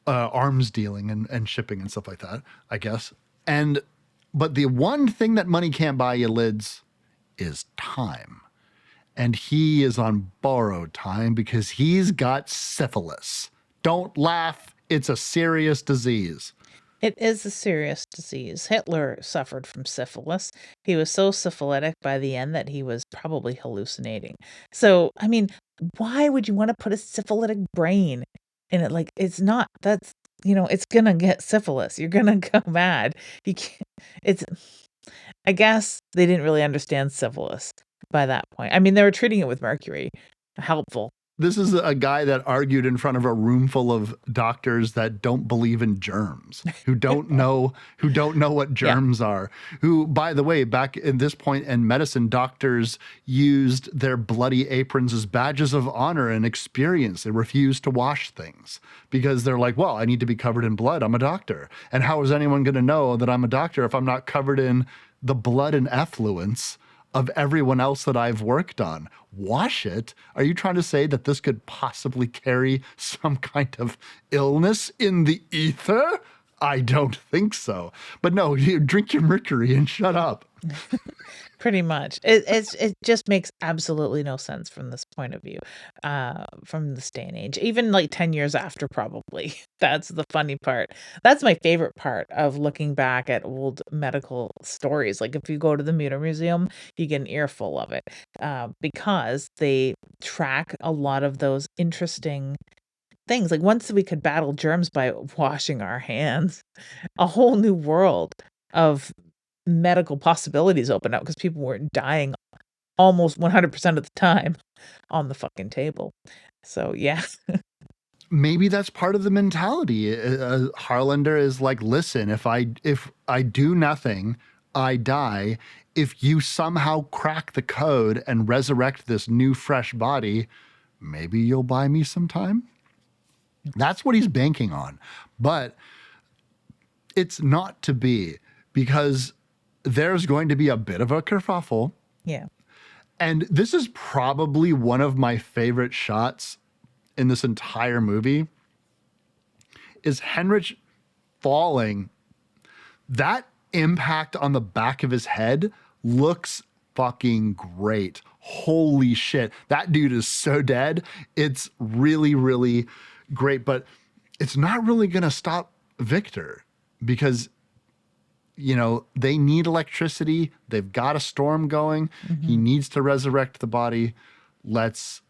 arms dealing and shipping and stuff like that, I guess. And but the one thing that money can't buy you, Lids, is time. And he is on borrowed time because he's got syphilis. Don't laugh. It's a serious disease. It is a serious disease. Hitler suffered from syphilis. He was so syphilitic by the end that he was probably hallucinating. So, I mean, why would you want to put a syphilitic brain in it? Like, it's not, that's, it's gonna get syphilis. You're gonna go mad. You can't, it's, I guess they didn't really understand syphilis by that point. I mean, they were treating it with mercury. Helpful. This is a guy that argued in front of a room full of doctors that don't believe in germs, who don't know what Yeah. germs are. Who, by the way, back in this point in medicine, doctors used their bloody aprons as badges of honor and experience. They refused to wash things because they're like, well, I need to be covered in blood. I'm a doctor. And how is anyone going to know that I'm a doctor if I'm not covered in the blood and effluence of everyone else that I've worked on? Wash it? Are you trying to say that this could possibly carry some kind of illness in the ether? I don't think so. But no, you drink your mercury and shut up. Pretty much. It just makes absolutely no sense from this point of view, from this day and age. Even like 10 years after, probably. That's the funny part. That's my favorite part of looking back at old medical stories. Like if you go to the Mutter Museum, you get an earful of it, because they track a lot of those interesting things. Like once we could battle germs by washing our hands, a whole new world of medical possibilities opened up because people weren't dying almost 100% of the time on the fucking table. So, yeah. Maybe that's part of the mentality. Harlander is like, listen, if I do nothing, I die. If you somehow crack the code and resurrect this new fresh body, maybe you'll buy me some time. That's what he's banking on. But it's not to be, because there's going to be a bit of a kerfuffle. Yeah. And this is probably one of my favorite shots in this entire movie, is Henrich falling. That impact on the back of his head looks fucking great. Holy shit. That dude is so dead. It's really, really great. But it's not really going to stop Victor, because they need electricity. They've got a storm going. He Mhm. needs to resurrect the body. Let's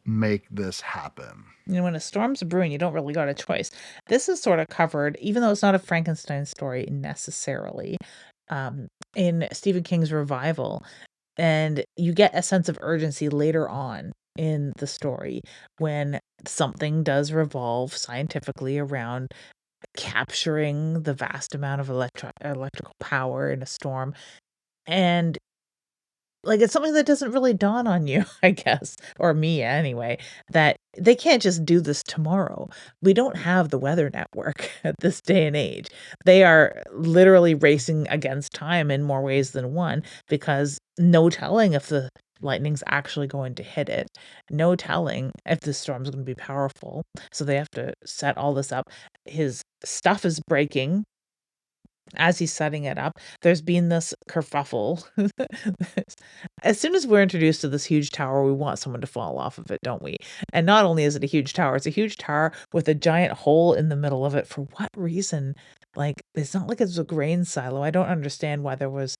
make this happen. When a storm's brewing, you don't really got a choice. This is sort of covered, even though it's not a Frankenstein story necessarily, um, in Stephen King's Revival. And you get a sense of urgency later on in the story when something does revolve scientifically around capturing the vast amount of electrical power in a storm. And like it's something that doesn't really dawn on you, I guess, or me anyway, that they can't just do this tomorrow. We don't have the weather network at this day and age. They are literally racing against time in more ways than one, because no telling if the lightning's actually going to hit it. No telling if the storm's going to be powerful. So they have to set all this up. His stuff is breaking as he's setting it up. There's been this kerfuffle. As soon as we're introduced to this huge tower, we want someone to fall off of it, don't we? And not only is it a huge tower, it's a huge tower with a giant hole in the middle of it. For what reason? Like, it's not like it's a grain silo. I don't understand why there was.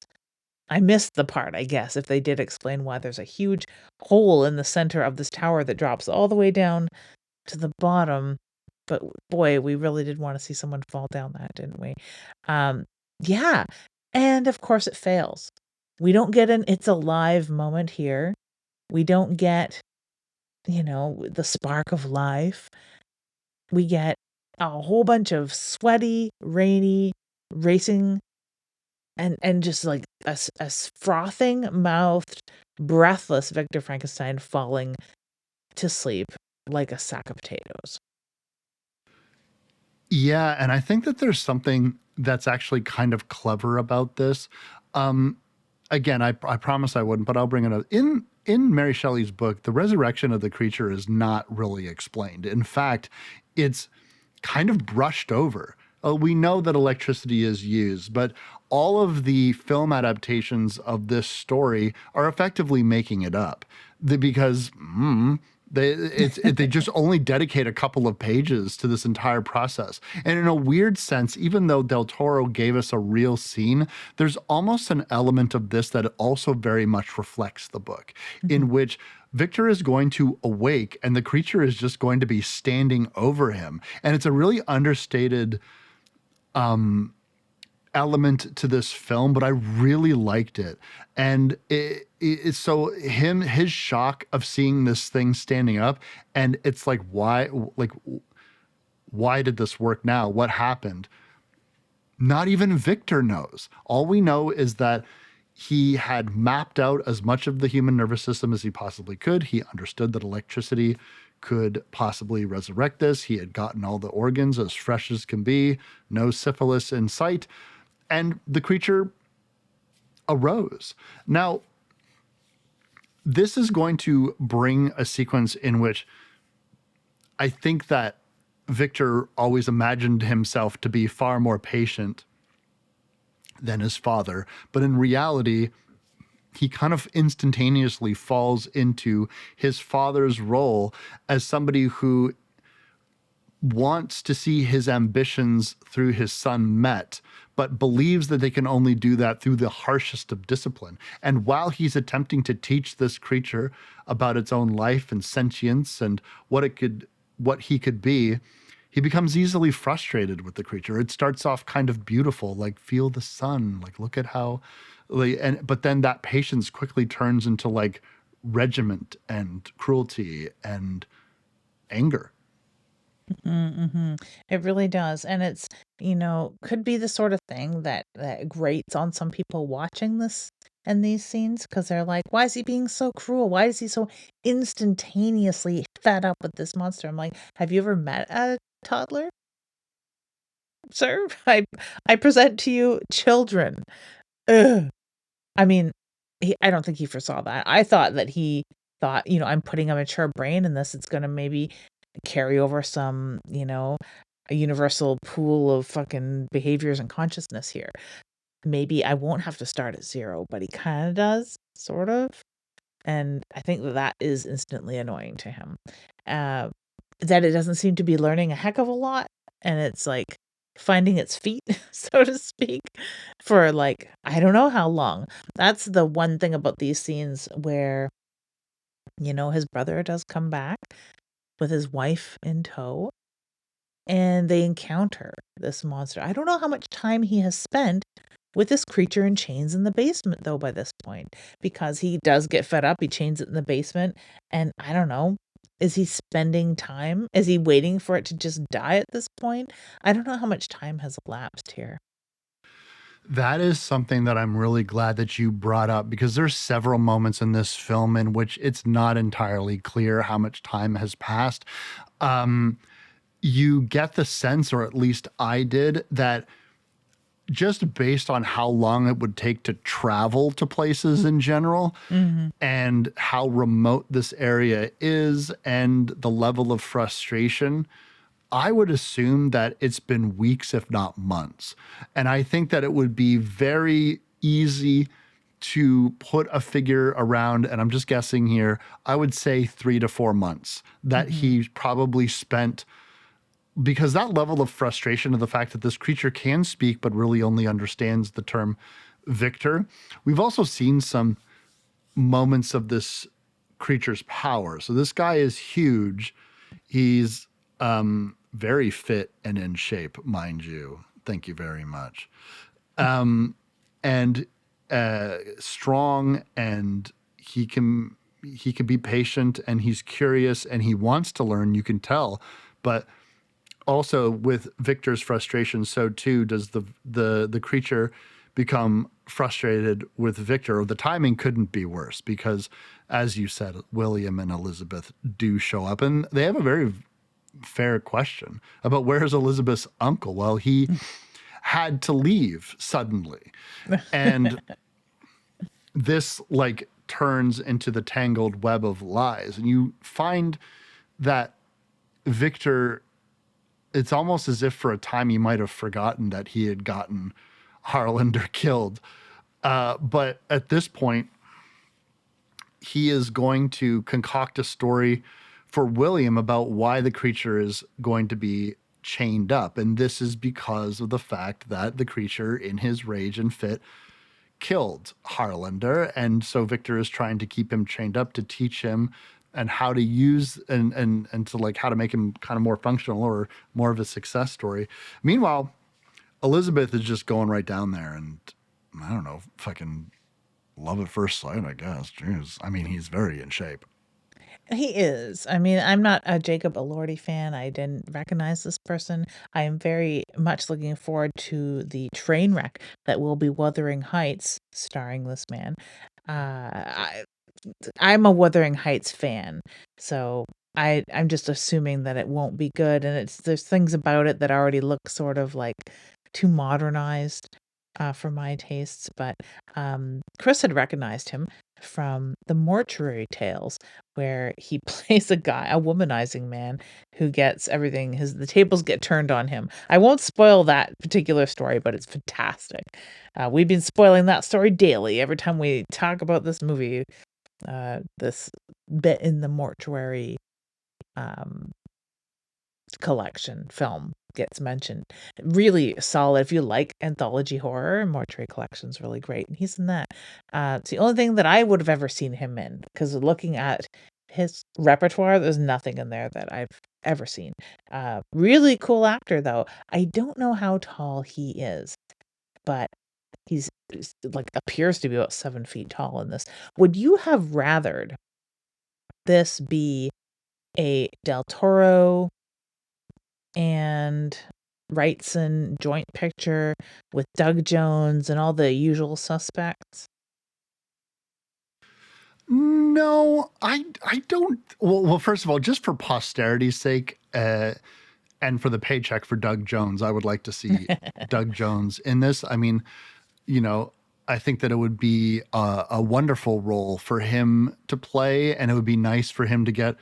I missed the part, I guess, if they did explain why there's a huge hole in the center of this tower that drops all the way down to the bottom. But boy, we really did want to see someone fall down that, didn't we? Um, yeah. And of course it fails. We don't get an it's alive moment here. We don't get, the spark of life. We get a whole bunch of sweaty, rainy, racing, and just like a frothing mouthed, breathless Victor Frankenstein falling to sleep like a sack of potatoes. Yeah, and I think that there's something that's actually kind of clever about this. Um, Again, I promise I wouldn't, but I'll bring it up. In Mary Shelley's book, the resurrection of the creature is not really explained. In fact, it's kind of brushed over. We know that electricity is used, but all of the film adaptations of this story are effectively making it up. Because they just only dedicate a couple of pages to this entire process. And in a weird sense, even though Del Toro gave us a real scene, there's almost an element of this that also very much reflects the book, Mhm. in which Victor is going to awake and the creature is just going to be standing over him. And it's a really understated element to this film, but I really liked it. And it's so his shock of seeing this thing standing up, and it's like why did this work now? What happened? Not even Victor knows. All we know is that he had mapped out as much of the human nervous system as he possibly could. He understood that electricity could possibly resurrect this. He had gotten all the organs as fresh as can be, no syphilis in sight, and the creature arose. Now, this is going to bring a sequence in which I think that Victor always imagined himself to be far more patient than his father, but in reality, he kind of instantaneously falls into his father's role as somebody who wants to see his ambitions through his son met, but believes that they can only do that through the harshest of discipline. And while he's attempting to teach this creature about its own life and sentience and what he could be, he becomes easily frustrated with the creature. It starts off kind of beautiful, like feel the sun, like look at how, like, and but then that patience quickly turns into like regiment and cruelty and anger. Mm-hmm. It really does. And it's, could be the sort of thing that grates on some people watching this and these scenes because they're like, why is he being so cruel? Why is he so instantaneously fed up with this monster? I'm like, have you ever met a toddler, sir? I present to you children. Ugh. I mean, I don't think he foresaw that. I thought that he thought, I'm putting a mature brain in this. It's gonna maybe carry over some, a universal pool of fucking behaviors and consciousness here. Maybe I won't have to start at zero, but he kind of does, sort of. And I think that is instantly annoying to him. Uh, that it doesn't seem to be learning a heck of a lot, and it's like finding its feet, so to speak, for like I don't know how long. That's the one thing about these scenes where his brother does come back with his wife in tow and they encounter this monster. I don't know how much time he has spent with this creature in chains in the basement, though, by this point, because he does get fed up. He chains it in the basement. And I don't know. Is he spending time? Is he waiting for it to just die at this point? I don't know how much time has elapsed here. That is something that I'm really glad that you brought up because there's several moments in this film in which it's not entirely clear how much time has passed. Um, you get the sense, or at least I did, that just based on how long it would take to travel to places in general Hmm. and how remote this area is and the level of frustration, I would assume that it's been weeks, if not months. And I think that it would be very easy to put a figure around, and I'm just guessing here, I would say 3 to 4 months that Hmm. he probably spent, because that level of frustration of the fact that this creature can speak but really only understands the term Victor. We've also seen some moments of this creature's power. So this guy is huge. He's very fit and in shape, mind you. Thank you very much. And strong, and he can be patient, and he's curious, and he wants to learn. You can tell, but also with Victor's frustration, so too does the creature become frustrated with Victor. The timing couldn't be worse because, as you said, William and Elizabeth do show up, and they have a very fair question about where's Elizabeth's uncle. Well, he had to leave suddenly, and this like turns into the tangled web of lies, and you find that Victor, it's almost as if for a time he might have forgotten that he had gotten Harlander killed. But at this point, he is going to concoct a story for William about why the creature is going to be chained up. And this is because of the fact that the creature, in his rage and fit, killed Harlander. And so Victor is trying to keep him chained up to teach him and how to use and to like how to make him kind of more functional or more of a success story. Meanwhile, Elizabeth is just going right down there and I don't know, fucking love at first sight, I guess. Jeez. I mean, he's very in shape. He is. I mean, I'm not a Jacob Elordi fan. I didn't recognize this person. I am very much looking forward to the train wreck that will be Wuthering Heights, starring this man. I, I'm a Wuthering Heights fan, so I'm just assuming that it won't be good. And there's things about it that already look sort of like too modernized for my tastes. But Chris had recognized him from the Mortuary Tales, where he plays a womanizing man who gets everything. The tables get turned on him. I won't spoil that particular story, but it's fantastic. We've been spoiling that story daily every time we talk about this movie. This bit in the mortuary um, collection film gets mentioned. Really solid. If you like anthology horror, Mortuary Collection's really great, and he's in that. It's the only thing that I would have ever seen him in, because looking at his repertoire, there's nothing in there that I've ever seen. Really cool actor, though. I don't know how tall he is, but he's like appears to be about 7 feet tall in this. Would you have rathered this be a Del Toro and Wrightson joint picture with Doug Jones and all the usual suspects? No, I don't. Well, first of all, just for posterity's sake, and for the paycheck for Doug Jones, I would like to see Doug Jones in this. I mean, you know, I think that it would be a wonderful role for him to play, and it would be nice for him to get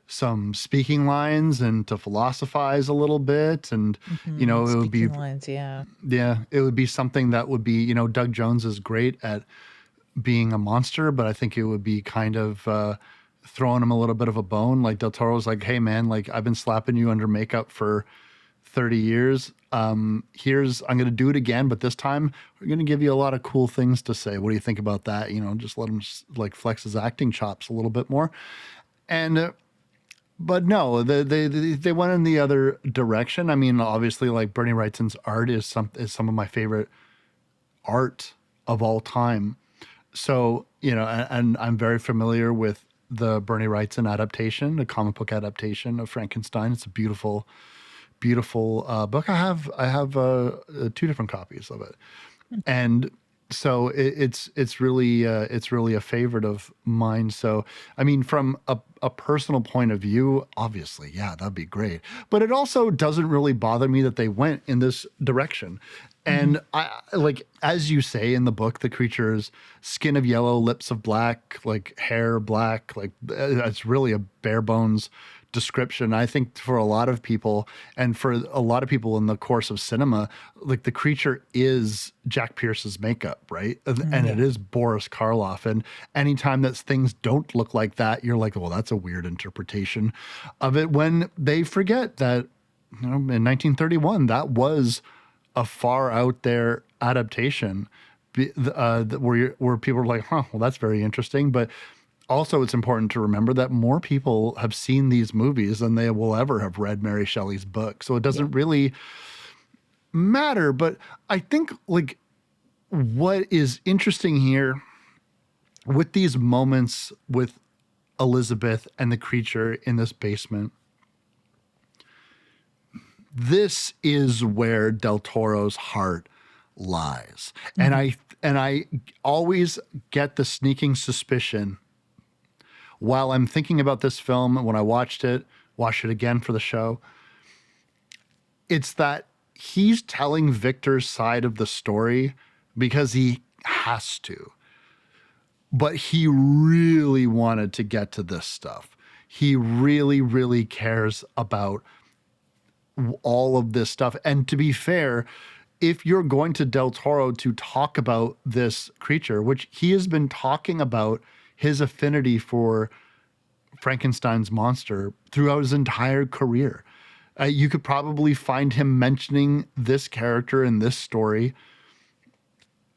some speaking lines and to philosophize a little bit. And, it would be, Speaking lines, yeah. yeah, it would be something that would be, Doug Jones is great at being a monster, but I think it would be kind of throwing him a little bit of a bone. Like Del Toro's like, hey man, like I've been slapping you under makeup for 30 years. I'm going to do it again, but this time we're going to give you a lot of cool things to say. What do you think about that? Just let him like flex his acting chops a little bit more. And, but no, they went in the other direction. I mean, obviously like Bernie Wrightson's art is some of my favorite art of all time. So, and I'm very familiar with the Bernie Wrightson adaptation, the comic book adaptation of Frankenstein. It's a beautiful, beautiful book. I have two different copies of it, and so it's really a favorite of mine. So I mean, from a personal point of view, obviously, yeah, that'd be great. But it also doesn't really bother me that they went in this direction. Mhm. And I like, as you say in the book, the creature's skin of yellow, lips of black, like hair black, like it's really a bare bones description. I think for a lot of people, and for a lot of people in the course of cinema, like the creature is Jack Pierce's makeup, right? And it Yeah. is Boris Karloff. And anytime that things don't look like that, you're like, well, that's a weird interpretation of it. When they forget that, in 1931, that was a far out there adaptation where people are like, huh, well, that's very interesting. But also, it's important to remember that more people have seen these movies than they will ever have read Mary Shelley's book. So it Yeah. doesn't really matter. But I think, like, what is interesting here with these moments with Elizabeth and the creature in this basement, this is where Del Toro's heart lies. And Mhm. I always get the sneaking suspicion while I'm thinking about this film when I watched it again for the show, it's that he's telling Victor's side of the story because he has to. But he really wanted to get to this stuff. He really, really cares about all of this stuff. And to be fair, if you're going to Del Toro to talk about this creature, which he has been talking about his affinity for Frankenstein's monster throughout his entire career, you could probably find him mentioning this character in this story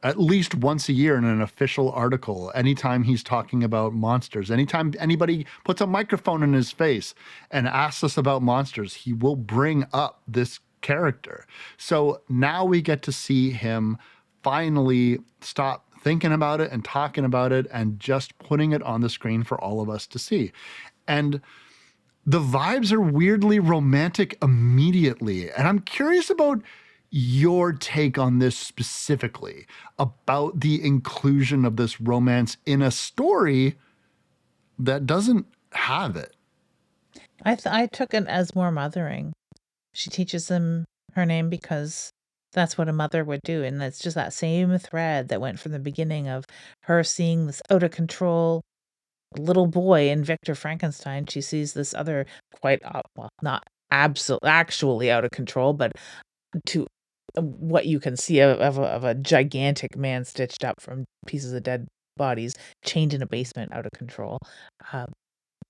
at least once a year in an official article. Anytime he's talking about monsters, anytime anybody puts a microphone in his face and asks us about monsters, he will bring up this character. So now we get to see him finally stop thinking about it and talking about it and just putting it on the screen for all of us to see. And the vibes are weirdly romantic immediately. And I'm curious about your take on this specifically, about the inclusion of this romance in a story that doesn't have it. I took it as more mothering. She teaches him her name because that's what a mother would do, and that's just that same thread that went from the beginning of her seeing this out of control little boy in Victor Frankenstein. She sees this other quite, well, not actually out of control, but to what you can see of a gigantic man stitched up from pieces of dead bodies, chained in a basement, out of control, uh,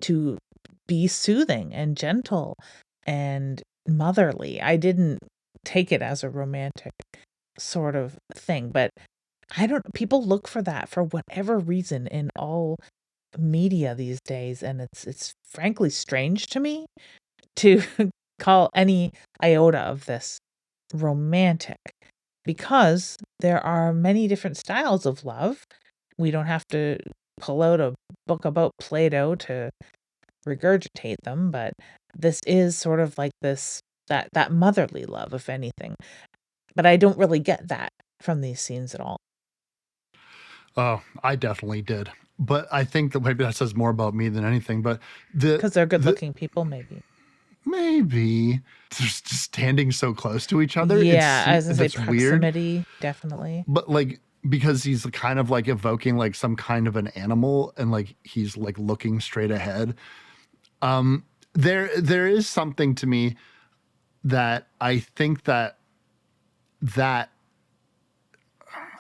to be soothing and gentle and motherly. I didn't take it as a romantic sort of thing, but I don't people look for that for whatever reason in all media these days, and it's frankly strange to me to call any iota of this romantic, because there are many different styles of love. We don't have to pull out a book about Plato to regurgitate them, but this is sort of like this that motherly love, if anything. But I don't really get that from these scenes at all. Oh, I definitely did. But I think that maybe that says more about me than anything. But the Because they're good the looking people, maybe. maybe just standing so close to each other, Yeah, I was gonna say that's weird. proximity, definitely. But like because he's kind of like evoking like some kind of an animal and like he's like looking straight ahead. There is something to me that I think that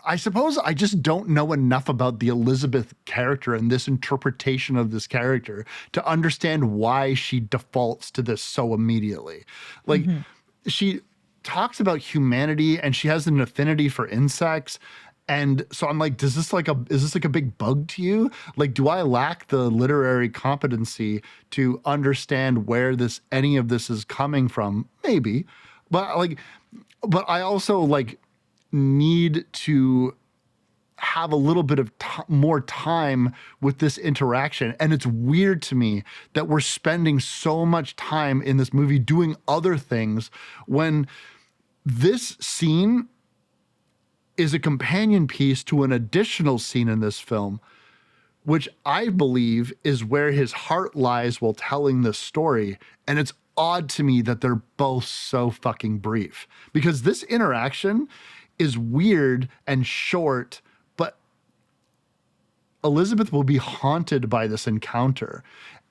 I suppose I just don't know enough about the Elizabeth character and this interpretation of this character to understand why she defaults to this so immediately. Like Mhm. she talks about humanity and she has an affinity for insects. And so I'm like, is this like a big bug to you? Like, do I lack the literary competency to understand where any of this is coming from? Maybe. But like, but I also like need to have a little bit of more time with this interaction. And it's weird to me that we're spending so much time in this movie doing other things when this scene is a companion piece to an additional scene in this film, which I believe is where his heart lies while telling this story. And it's odd to me that they're both so fucking brief because this interaction is weird and short, but Elizabeth will be haunted by this encounter.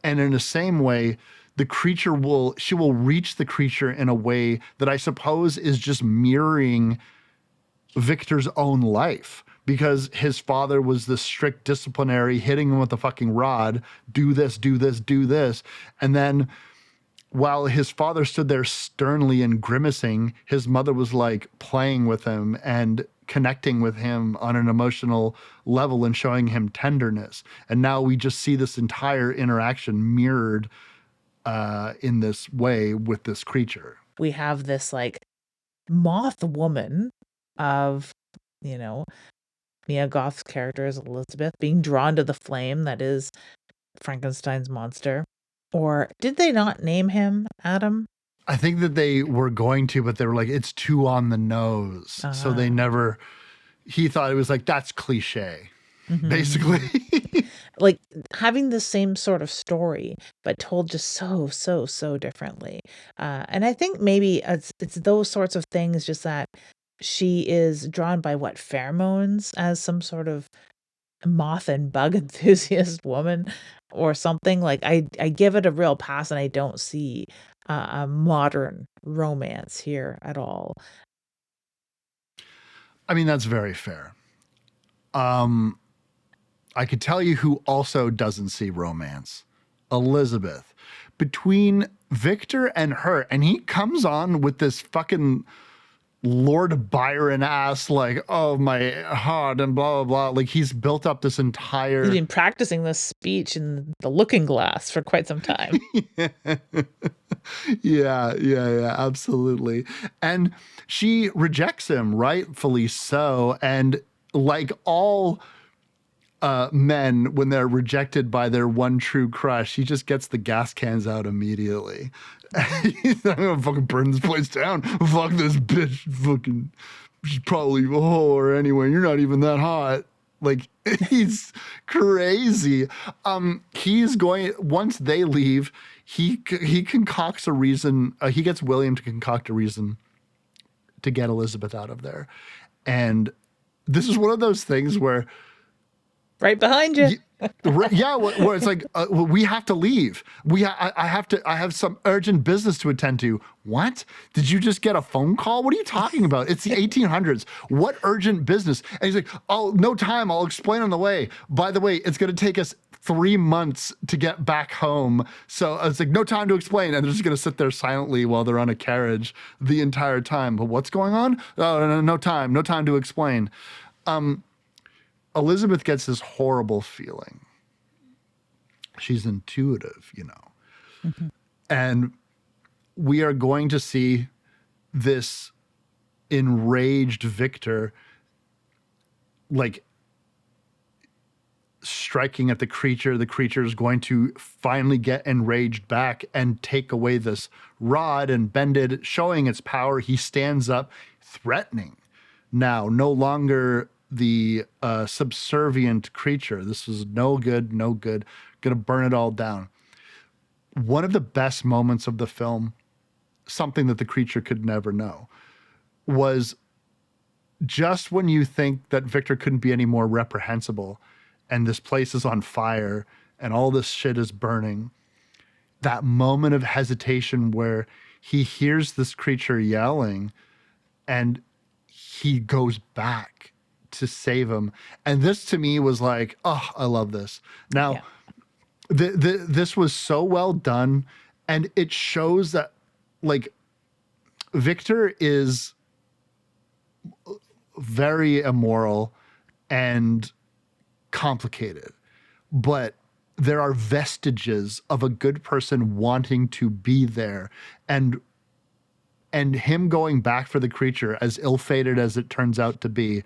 And in the same way, she will reach the creature in a way that I suppose is just mirroring Victor's own life because his father was this strict disciplinary, hitting him with a fucking rod, do this, do this, do this. And then while his father stood there sternly and grimacing, his mother was like playing with him and connecting with him on an emotional level and showing him tenderness. And now we just see this entire interaction mirrored in this way with this creature. We have this like moth woman of, you know, Mia Goth's character as Elizabeth being drawn to the flame that is Frankenstein's monster. Or did they not name him Adam? I think that they were going to, but they were like, it's too on the nose. So they Ah. never, he thought it was like, that's cliche, basically. Mhm. Like having the same sort of story, but told just so differently. And I think maybe it's those sorts of things, just that she is drawn by what pheromones as some sort of moth and bug enthusiast woman or something. Like I give it a real pass, and I don't see a modern romance here at all. I mean, that's very fair. Um, I could tell you who also doesn't see romance: Elizabeth. Between Victor and her, and he comes on with this fucking Lord Byron ass, like, oh my heart, and blah, blah, blah. Like, he's built up this He's entire. been practicing this speech in the looking glass for quite some time. Yeah, absolutely. And she rejects him, rightfully so. And like all men, when they're rejected by their one true crush, he just gets the gas cans out immediately. He's I'm gonna fucking burn this place down. Fuck this bitch. Fucking, she's probably a whore anyway. You're not even that hot. Like, he's crazy. He's going, once they leave, he concocts a reason. He gets William to concoct a reason to get Elizabeth out of there. And this is one of those things where Right behind you. yeah, where it's like we have to leave. I have to. I have some urgent business to attend to. What? Did you just get a phone call? What are you talking about? It's the 1800s. What urgent business? And he's like, oh, no time. I'll explain on the way. By the way, it's going to take us 3 months to get back home. So it's like, no time to explain. And they're just going to sit there silently while they're on a carriage the entire time. But what's going on? Oh, no time. No time to explain. Elizabeth gets this horrible feeling. She's intuitive, you know. Mhm. And we are going to see this enraged Victor, like, striking at the creature. The creature is going to finally get enraged back and take away this rod and bend it, showing its power. He stands up, threatening. Now, no longer the subservient creature. This is no good, no good. Gonna burn it all down. One of the best moments of the film, something that the creature could never know, was just when you think that Victor couldn't be any more reprehensible and this place is on fire and all this shit is burning, that moment of hesitation where he hears this creature yelling and he goes back to save him. And this to me was like, oh, I love this. Now, Yeah. this was so well done, and it shows that, like, Victor is very immoral and complicated, but there are vestiges of a good person wanting to be there, and him going back for the creature, as ill-fated as it turns out to be,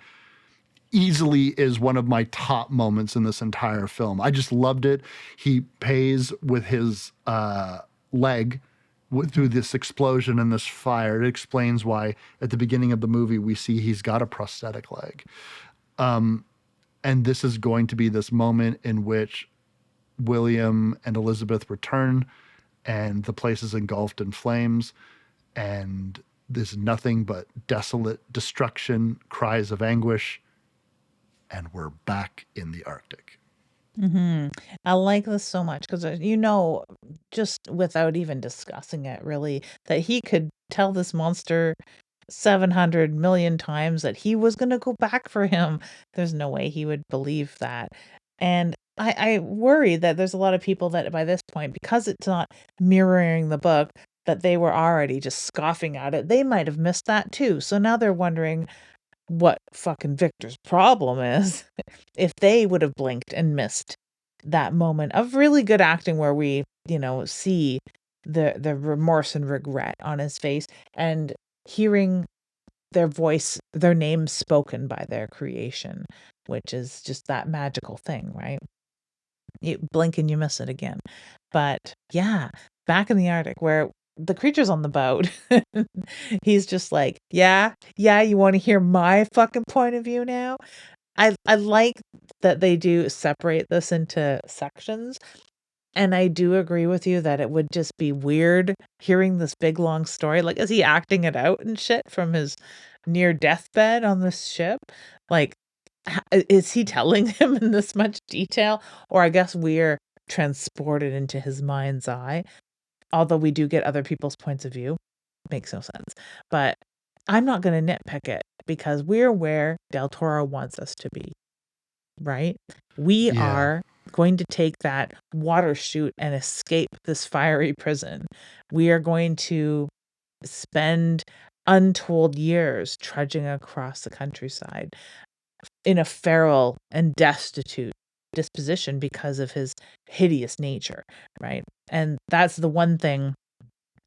easily is one of my top moments in this entire film. I just loved it. He pays with his leg through Mhm. this explosion and this fire. It explains why at the beginning of the movie we see he's got a prosthetic leg. And this is going to be this moment in which William and Elizabeth return and the place is engulfed in flames and there's nothing but desolate destruction, cries of anguish, and we're back in the Arctic. Mhm. I like this so much because, just without even discussing it really, that he could tell this monster 700 million times that he was gonna go back for him. There's no way he would believe that. And I worry that there's a lot of people that by this point, because it's not mirroring the book, that they were already just scoffing at it. They might have missed that too. So now they're wondering what fucking Victor's problem is. If they would have blinked and missed that moment of really good acting where we, see the remorse and regret on his face, and hearing their voice, their name spoken by their creation, which is just that magical thing, right? You blink and you miss it again. But yeah, back in the Arctic where the creature's on the boat. He's just like, yeah, yeah, you want to hear my fucking point of view now? I like that they do separate this into sections. And I do agree with you that it would just be weird hearing this big long story. Like, is he acting it out and shit from his near deathbed on this ship? Like, is he telling him in this much detail? Or I guess we're transported into his mind's eye, although we do get other people's points of view. Makes no sense. But I'm not going to nitpick it because we're where Del Toro wants us to be, right? We Yeah. are going to take that water chute and escape this fiery prison. We are going to spend untold years trudging across the countryside in a feral and destitute disposition because of his hideous nature, right? And that's the one thing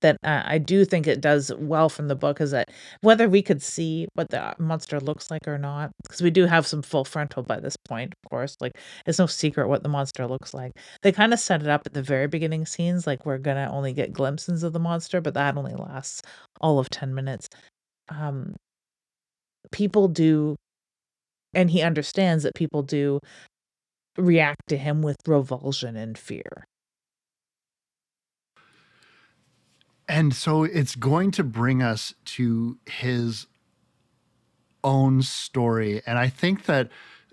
that I do think it does well from the book is that whether we could see what the monster looks like or not, because we do have some full frontal by this point, of course, like it's no secret what the monster looks like. They kind of set it up at the very beginning scenes, like we're gonna only get glimpses of the monster, but that only lasts all of 10 minutes. Um, People do, and he understands that people do react to him with revulsion and fear. And so it's going to bring us to his own story. And I think that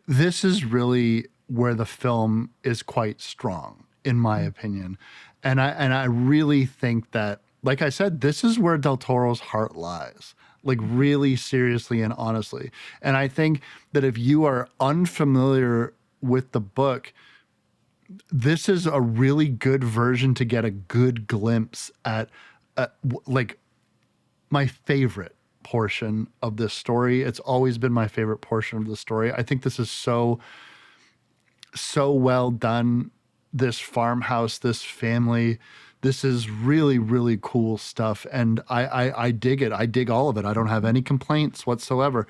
this is really where the film is quite strong, in my Mm. opinion. And I really think that, like I said, this is where Del Toro's heart lies. Like really seriously and honestly. And I think that if you are unfamiliar with the book, this is a really good version to get a good glimpse at like my favorite portion of this story. It's always been my favorite portion of the story. I think this is so well done. This farmhouse, this family, this is really cool stuff, and I dig it. I dig all of it. I don't have any complaints whatsoever.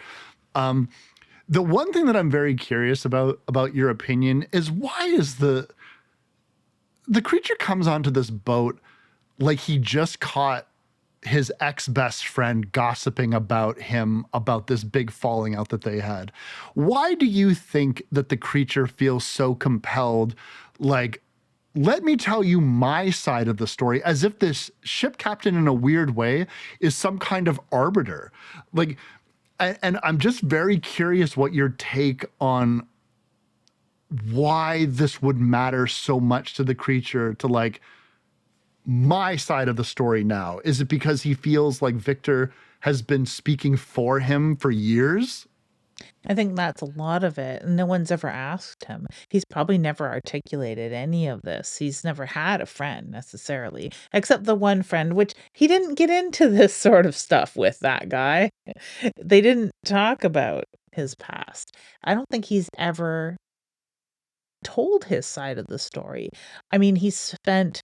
The one thing that I'm very curious about your opinion is why is the creature comes onto this boat like he just caught his ex best friend gossiping about him about this big falling out that they had. Why do you think that the creature feels so compelled? Like, let me tell you my side of the story, as if this ship captain, in a weird way, is some kind of arbiter. Like, and I'm just very curious what your take on why this would matter so much to the creature to like my side of the story now? Is it because he feels like Victor has been speaking for him for years? I think that's a lot of it, and no one's ever asked him. He's probably never articulated any of this. He's never had a friend necessarily, except the one friend, which he didn't get into this sort of stuff with that guy. They didn't talk about his past. I don't think he's ever told his side of the story. I mean, he spent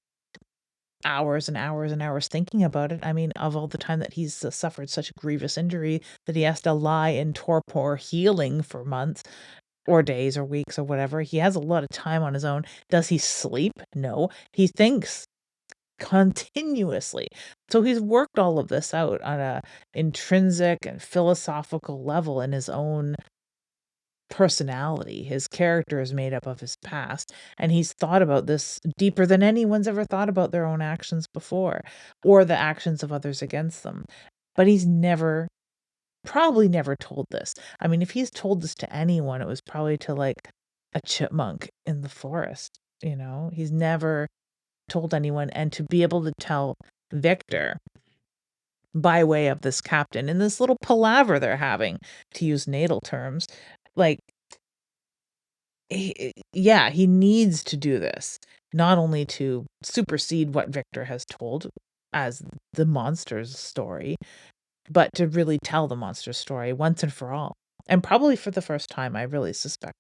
hours and hours and hours thinking about it. I mean, of all the time that he's suffered such a grievous injury that he has to lie in torpor healing for months or days or weeks or whatever. He has a lot of time on his own. Does he sleep? No. He thinks continuously. So he's worked all of this out on a intrinsic and philosophical level in his own personality. His character is made up of his past, and he's thought about this deeper than anyone's ever thought about their own actions before or the actions of others against them. But he's never, probably never told this. I mean, if he's told this to anyone, it was probably to like a chipmunk in the forest. He's never told anyone. And to be able to tell Victor by way of this captain in this little palaver they're having, to use natal terms, like, yeah, he needs to do this, not only to supersede what Victor has told as the monster's story, but to really tell the monster's story once and for all. And probably for the first time, I really suspect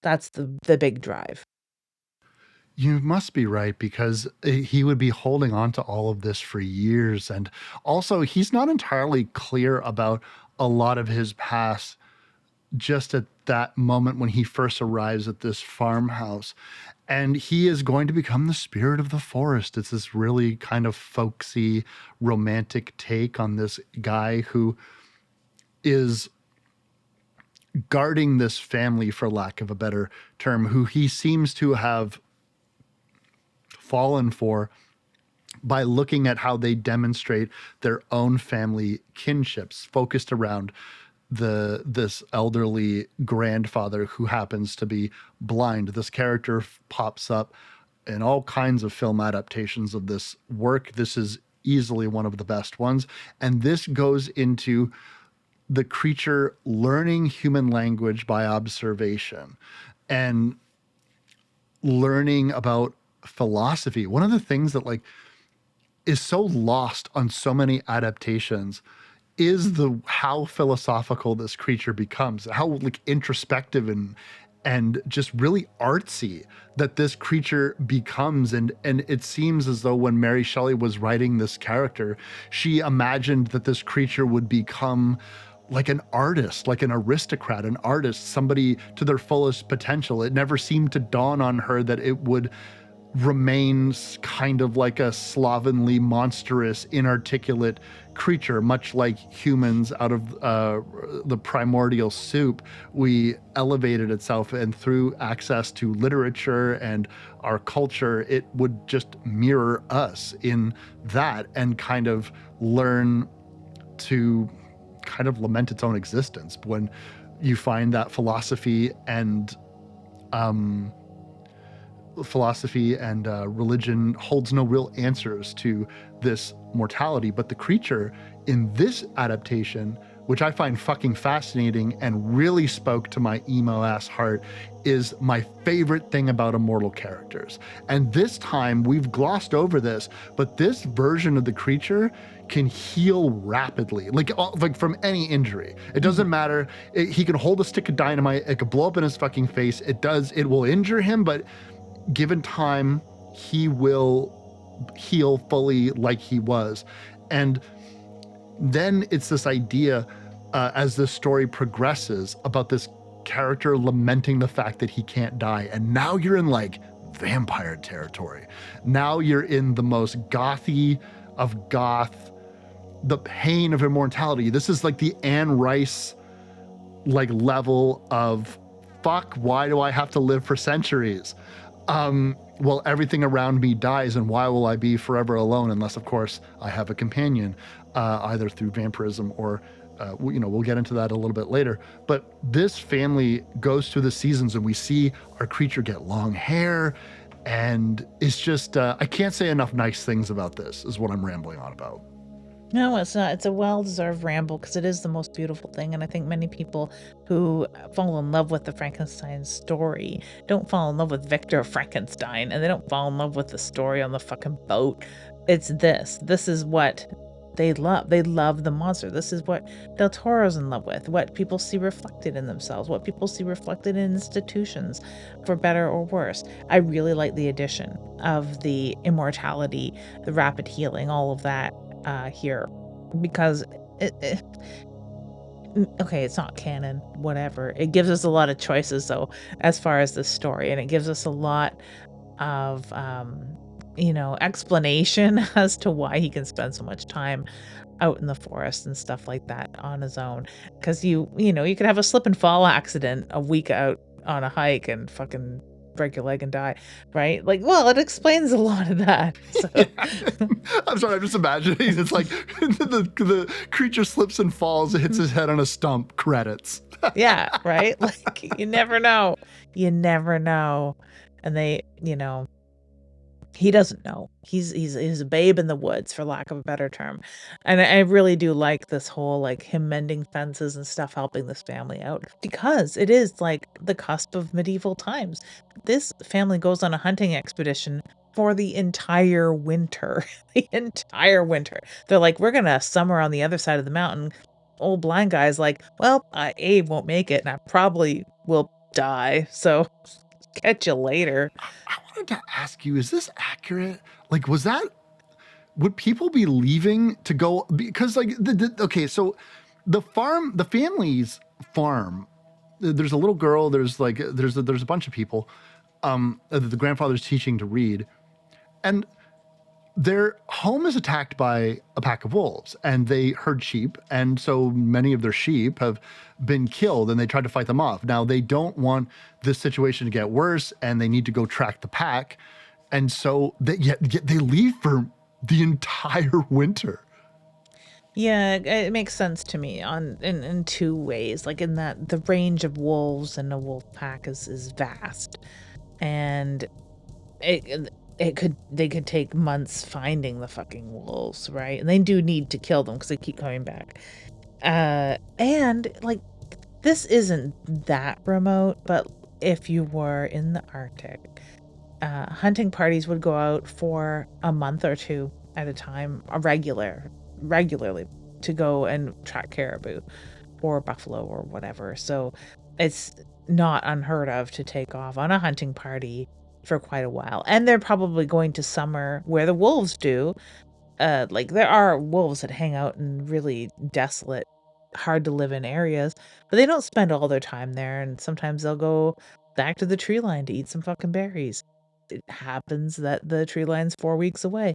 that's the big drive. You must be right because he would be holding on to all of this for years. And also, he's not entirely clear about a lot of his past just at that moment when he first arrives at this farmhouse. and he is going to become the spirit of the forest. It's this really kind of folksy, romantic take on this guy who is guarding this family, for lack of a better term, who he seems to have fallen for by looking at how they demonstrate their own family kinships, focused around this elderly grandfather who happens to be blind. This character pops up in all kinds of film adaptations of this work. This is easily one of the best ones, and this goes into the creature learning human language by observation and learning about philosophy. One of the things that like is so lost on so many adaptations is the how philosophical this creature becomes, how like introspective and just really artsy that this creature becomes. And it seems as though when Mary Shelley was writing this character, she imagined that this creature would become like an artist, like an aristocrat, an artist, somebody to their fullest potential. It never seemed to dawn on her that it would remains kind of like a slovenly, monstrous, inarticulate creature, much like humans out of the primordial soup. We elevated itself, and through access to literature and our culture, it would just mirror us in that and kind of learn to kind of lament its own existence. When you find that philosophy and religion holds no real answers to this mortality. But the creature in this adaptation, which I find fucking fascinating and really spoke to my emo ass heart, is my favorite thing about immortal characters. And this time we've glossed over this, but this version of the creature can heal rapidly, like from any injury. It doesn't matter. He can hold a stick of dynamite. It could blow up in his fucking face. It will injure him, but given time, he will heal fully like he was. And then it's this idea, as the story progresses, about this character lamenting the fact that he can't die. And now you're in like vampire territory. Now you're in the most gothy of goth, the pain of immortality. This is like the Anne Rice like level of fuck, why do I have to live for centuries? Well, everything around me dies, and why will I be forever alone unless, of course, I have a companion, either through vampirism or, we'll get into that a little bit later. But this family goes through the seasons, and we see our creature get long hair, and it's just, I can't say enough nice things about this, is what I'm rambling on about. No, it's not. It's a well-deserved ramble because it is the most beautiful thing. And I think many people who fall in love with the Frankenstein story don't fall in love with Victor Frankenstein, and they don't fall in love with the story on the fucking boat. It's this. This is what they love. They love the monster. This is what Del Toro's in love with, what people see reflected in themselves, what people see reflected in institutions, for better or worse. I really like the addition of the immortality, the rapid healing, all of that here, because okay, it's not canon, whatever. It gives us a lot of choices though, as far as the story, and it gives us a lot of explanation as to why he can spend so much time out in the forest and stuff like that on his own. Because you could have a slip and fall accident a week out on a hike and fucking break your leg and die, right? Like, well, it explains a lot of that. So. I'm sorry, I'm just imagining it's like the creature slips and falls, it hits his head on a stump, credits. Yeah, right? Like, you never know. You never know. And they, he doesn't know. He's a babe in the woods, for lack of a better term. And I really do like this whole like him mending fences and stuff, helping this family out, because it is like the cusp of medieval times. This family goes on a hunting expedition for the entire winter. The entire winter. They're like, we're gonna summer on the other side of the mountain. Old blind guy's like, well, Abe won't make it, and I probably will die. So catch you later. I wanted to ask you, is this accurate? Like, would people be leaving to go? Because like, okay, so the family's farm, there's a little girl, there's a bunch of people. the grandfather's teaching to read, and their home is attacked by a pack of wolves, and they herd sheep, and so many of their sheep have been killed, and they tried to fight them off. Now they don't want this situation to get worse, and they need to go track the pack, and so yet they leave for the entire winter. Yeah, it makes sense to me in two ways. Like in that the range of wolves in a wolf pack is vast, and they could take months finding the fucking wolves, right? And they do need to kill them because they keep coming back. And like this isn't that remote, but if you were in the Arctic, hunting parties would go out for a month or two at a time, regularly, to go and track caribou or buffalo or whatever. So it's not unheard of to take off on a hunting party for quite a while. And they're probably going to summer where the wolves do. Like there are wolves that hang out in really desolate, hard to live in areas, but they don't spend all their time there. And sometimes they'll go back to the tree line to eat some fucking berries. It happens that the tree line's 4 weeks away.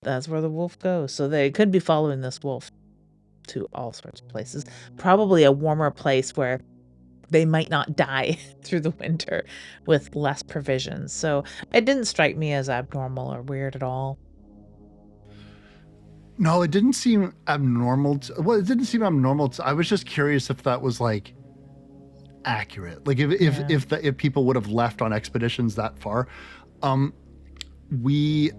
That's where the wolf goes. So they could be following this wolf to all sorts of places. Probably a warmer place where they might not die through the winter with less provisions. So it didn't strike me as abnormal or weird at all. No, it didn't seem abnormal. Well, it didn't seem abnormal. I was just curious if that was like accurate. Like Yeah. if people would have left on expeditions that far. We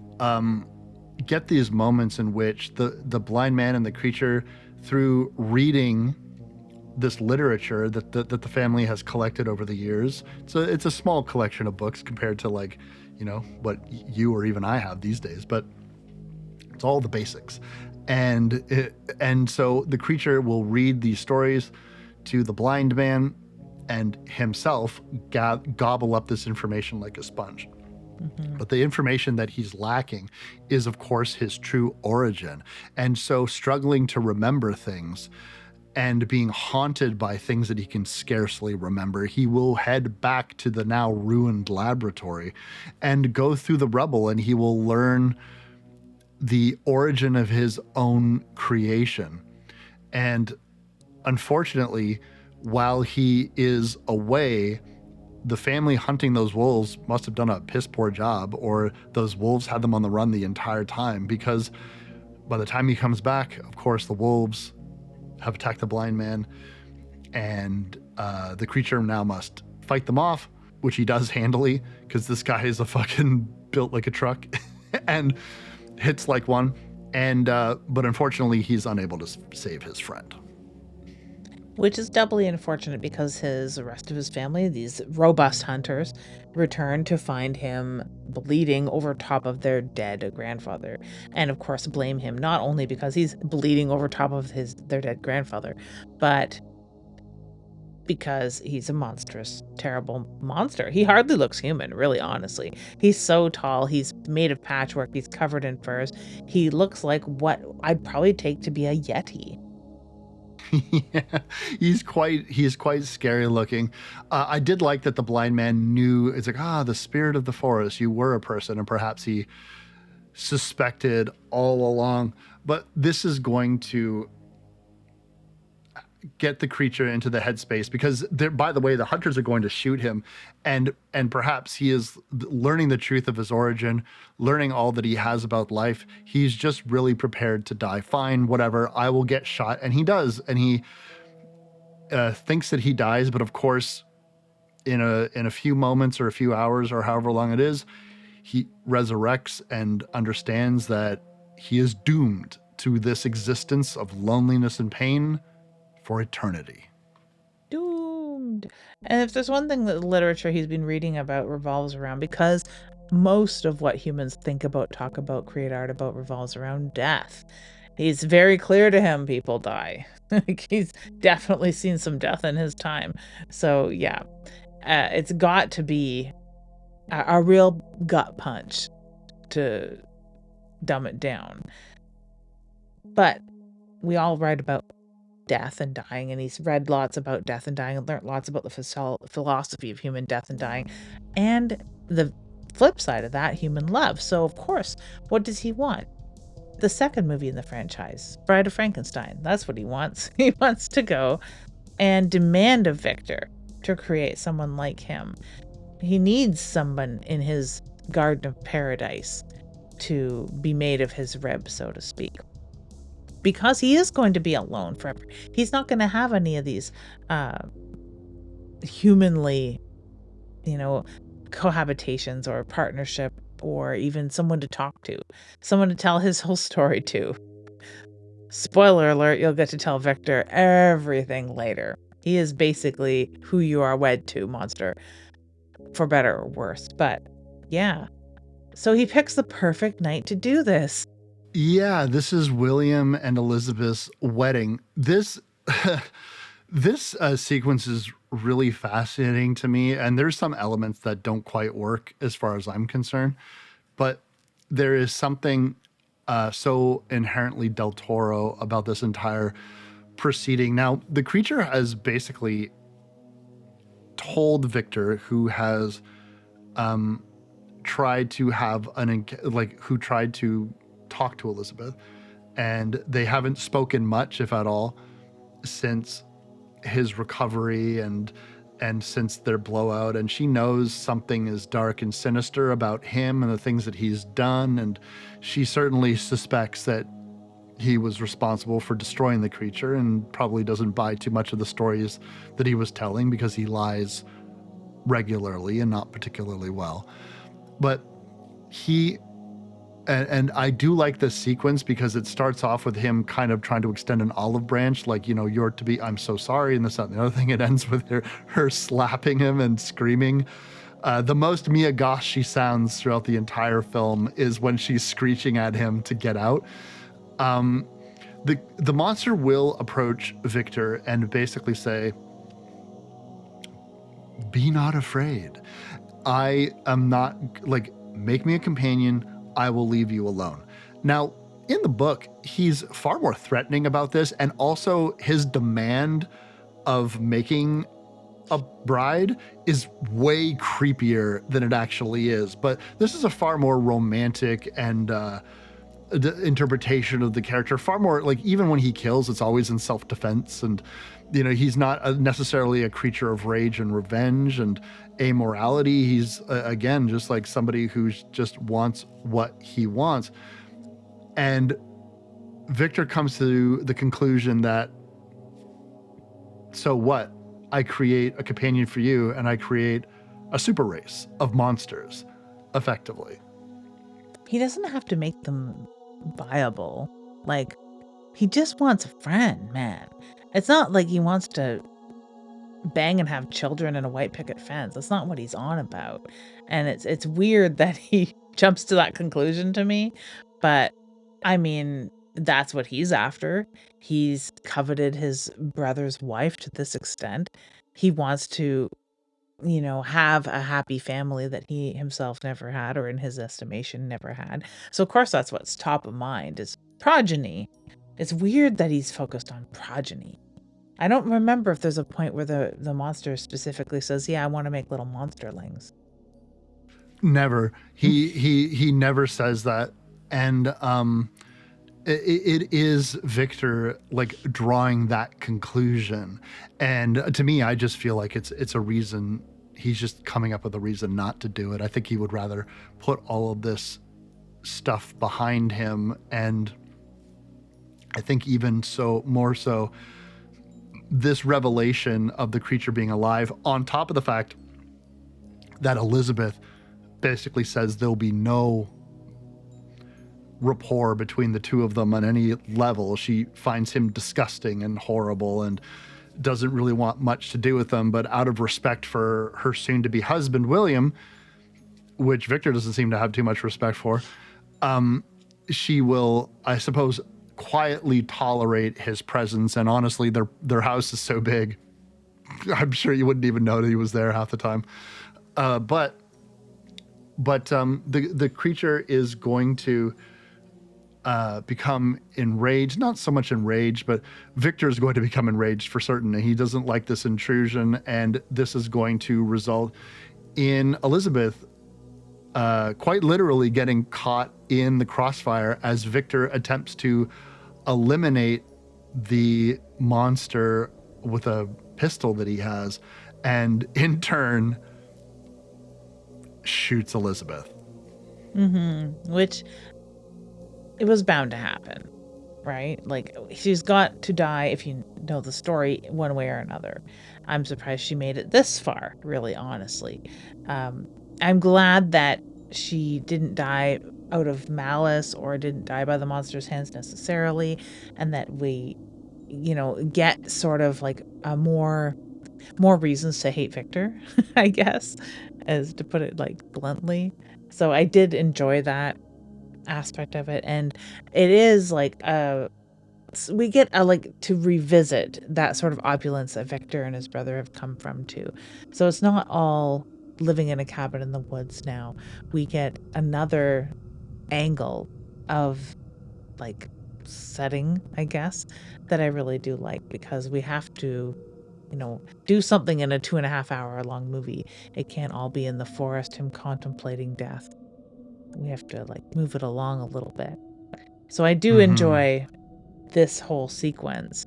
get these moments in which the blind man and the creature, through reading this literature that the family has collected over the years. So it's a small collection of books compared to like, what you or even I have these days, but it's all the basics. And so the creature will read these stories to the blind man and himself gobble up this information like a sponge. Hmm. But the information that he's lacking is, of course, his true origin. And so, struggling to remember things and being haunted by things that he can scarcely remember, he will head back to the now ruined laboratory and go through the rubble, and he will learn the origin of his own creation. And unfortunately, while he is away, the family hunting those wolves must have done a piss poor job, or those wolves had them on the run the entire time, because by the time he comes back, of course, the wolves have attacked the blind man, and the creature now must fight them off, which he does handily, because this guy is a fucking built like a truck and hits like one. And but unfortunately, he's unable to save his friend. Which is doubly unfortunate because the rest of his family, these robust hunters, return to find him bleeding over top of their dead grandfather. And of course blame him not only because he's bleeding over top of their dead grandfather, but because he's a monstrous, terrible monster. He hardly looks human, really, honestly. He's so tall, he's made of patchwork, he's covered in furs. He looks like what I'd probably take to be a yeti. Yeah, he's quite scary looking. I did like that the blind man knew, it's like, the spirit of the forest, you were a person, and perhaps he suspected all along. But this is going to get the creature into the headspace, because by the way, the hunters are going to shoot him, and perhaps he is learning the truth of his origin, learning all that he has about life. He's just really prepared to die. Fine, whatever, I will get shot. And he does, and he thinks that he dies, but of course, in a few moments or a few hours or however long it is, he resurrects and understands that he is doomed to this existence of loneliness and pain for eternity. Doomed. And if there's one thing that the literature he's been reading about revolves around, because most of what humans think about, talk about, create art about revolves around death. He's very clear to him people die. Like he's definitely seen some death in his time. So yeah, it's got to be a real gut punch to dumb it down. But we all write about death and dying, and he's read lots about death and dying and learned lots about the philosophy of human death and dying, and the flip side of that, human love. So, of course, what does he want? The second movie in the franchise, Bride of Frankenstein. That's what he wants. He wants to go and demand of Victor to create someone like him. He needs someone in his garden of paradise to be made of his rib, so to speak. Because he is going to be alone forever. He's not going to have any of these humanly, cohabitations or partnership, or even someone to talk to, someone to tell his whole story to. Spoiler alert, you'll get to tell Victor everything later. He is basically who you are wed to, monster, for better or worse. But yeah. So he picks the perfect night to do this. Yeah, this is William and Elizabeth's wedding. This this sequence is really fascinating to me, and there's some elements that don't quite work as far as I'm concerned, but there is something so inherently Del Toro about this entire proceeding. Now, the creature has basically told Victor, who has tried to have who tried to talk to Elizabeth, and they haven't spoken much, if at all, since his recovery and since their blowout. And she knows something is dark and sinister about him and the things that he's done, and she certainly suspects that he was responsible for destroying the creature, and probably doesn't buy too much of the stories that he was telling, because he lies regularly and not particularly well. But he and I do like this sequence, because it starts off with him kind of trying to extend an olive branch, like, you're to be, I'm so sorry, and this, that, and the other thing. It ends with her slapping him and screaming. The most Mia Goth she sounds throughout the entire film is when she's screeching at him to get out. The monster will approach Victor and basically say, be not afraid. I am not, make me a companion. I will leave you alone. Now, in the book, he's far more threatening about this, and also his demand of making a bride is way creepier than it actually is. But this is a far more romantic and interpretation of the character, far more, even when he kills, it's always in self-defense, and he's not necessarily a creature of rage and revenge and amorality. He's again just like somebody who just wants what he wants. And Victor comes to the conclusion that, so what? I create a companion for you, and I create a super race of monsters, effectively. He doesn't have to make them viable. He just wants a friend, man. It's not like he wants to bang and have children in a white picket fence. That's not what he's on about. And it's weird that he jumps to that conclusion to me. But I mean, that's what he's after. He's coveted his brother's wife to this extent. He wants to, have a happy family that he himself never had, or in his estimation never had. So of course that's what's top of mind, is progeny. It's weird that he's focused on progeny. I don't remember if there's a point where the monster specifically says, yeah, I want to make little monsterlings. Never. He never says that. And it is Victor drawing that conclusion. And to me, I just feel like it's a reason. He's just coming up with a reason not to do it. I think he would rather put all of this stuff behind him. And I think even more so, this revelation of the creature being alive, on top of the fact that Elizabeth basically says there'll be no rapport between the two of them on any level. She finds him disgusting and horrible and doesn't really want much to do with them, but out of respect for her soon-to-be husband, William, which Victor doesn't seem to have too much respect for, she will, I suppose, quietly tolerate his presence. And honestly, their house is so big, I'm sure you wouldn't even know that he was there half the time. But the creature is going to become enraged. Not so much enraged, but Victor is going to become enraged for certain. He doesn't like this intrusion, and this is going to result in Elizabeth quite literally getting caught in the crossfire as Victor attempts to eliminate the monster with a pistol that he has, and in turn shoots Elizabeth. Which it was bound to happen, right? Like, she's got to die if you know the story one way or another. I'm surprised she made it this far, really, honestly. I'm glad that she didn't die out of malice or didn't die by the monster's hands necessarily, and that we, get sort of like a more reasons to hate Victor, I guess, as to put it like bluntly. So I did enjoy that aspect of it, and it is like we get a like to revisit that sort of opulence that Victor and his brother have come from too. So it's not all living in a cabin in the woods now. We get another angle of like setting, I guess, that I really do like, because we have to do something in a 2.5 hour long movie. It can't all be in the forest, him contemplating death. We have to like move it along a little bit. So I do Mm-hmm. enjoy this whole sequence,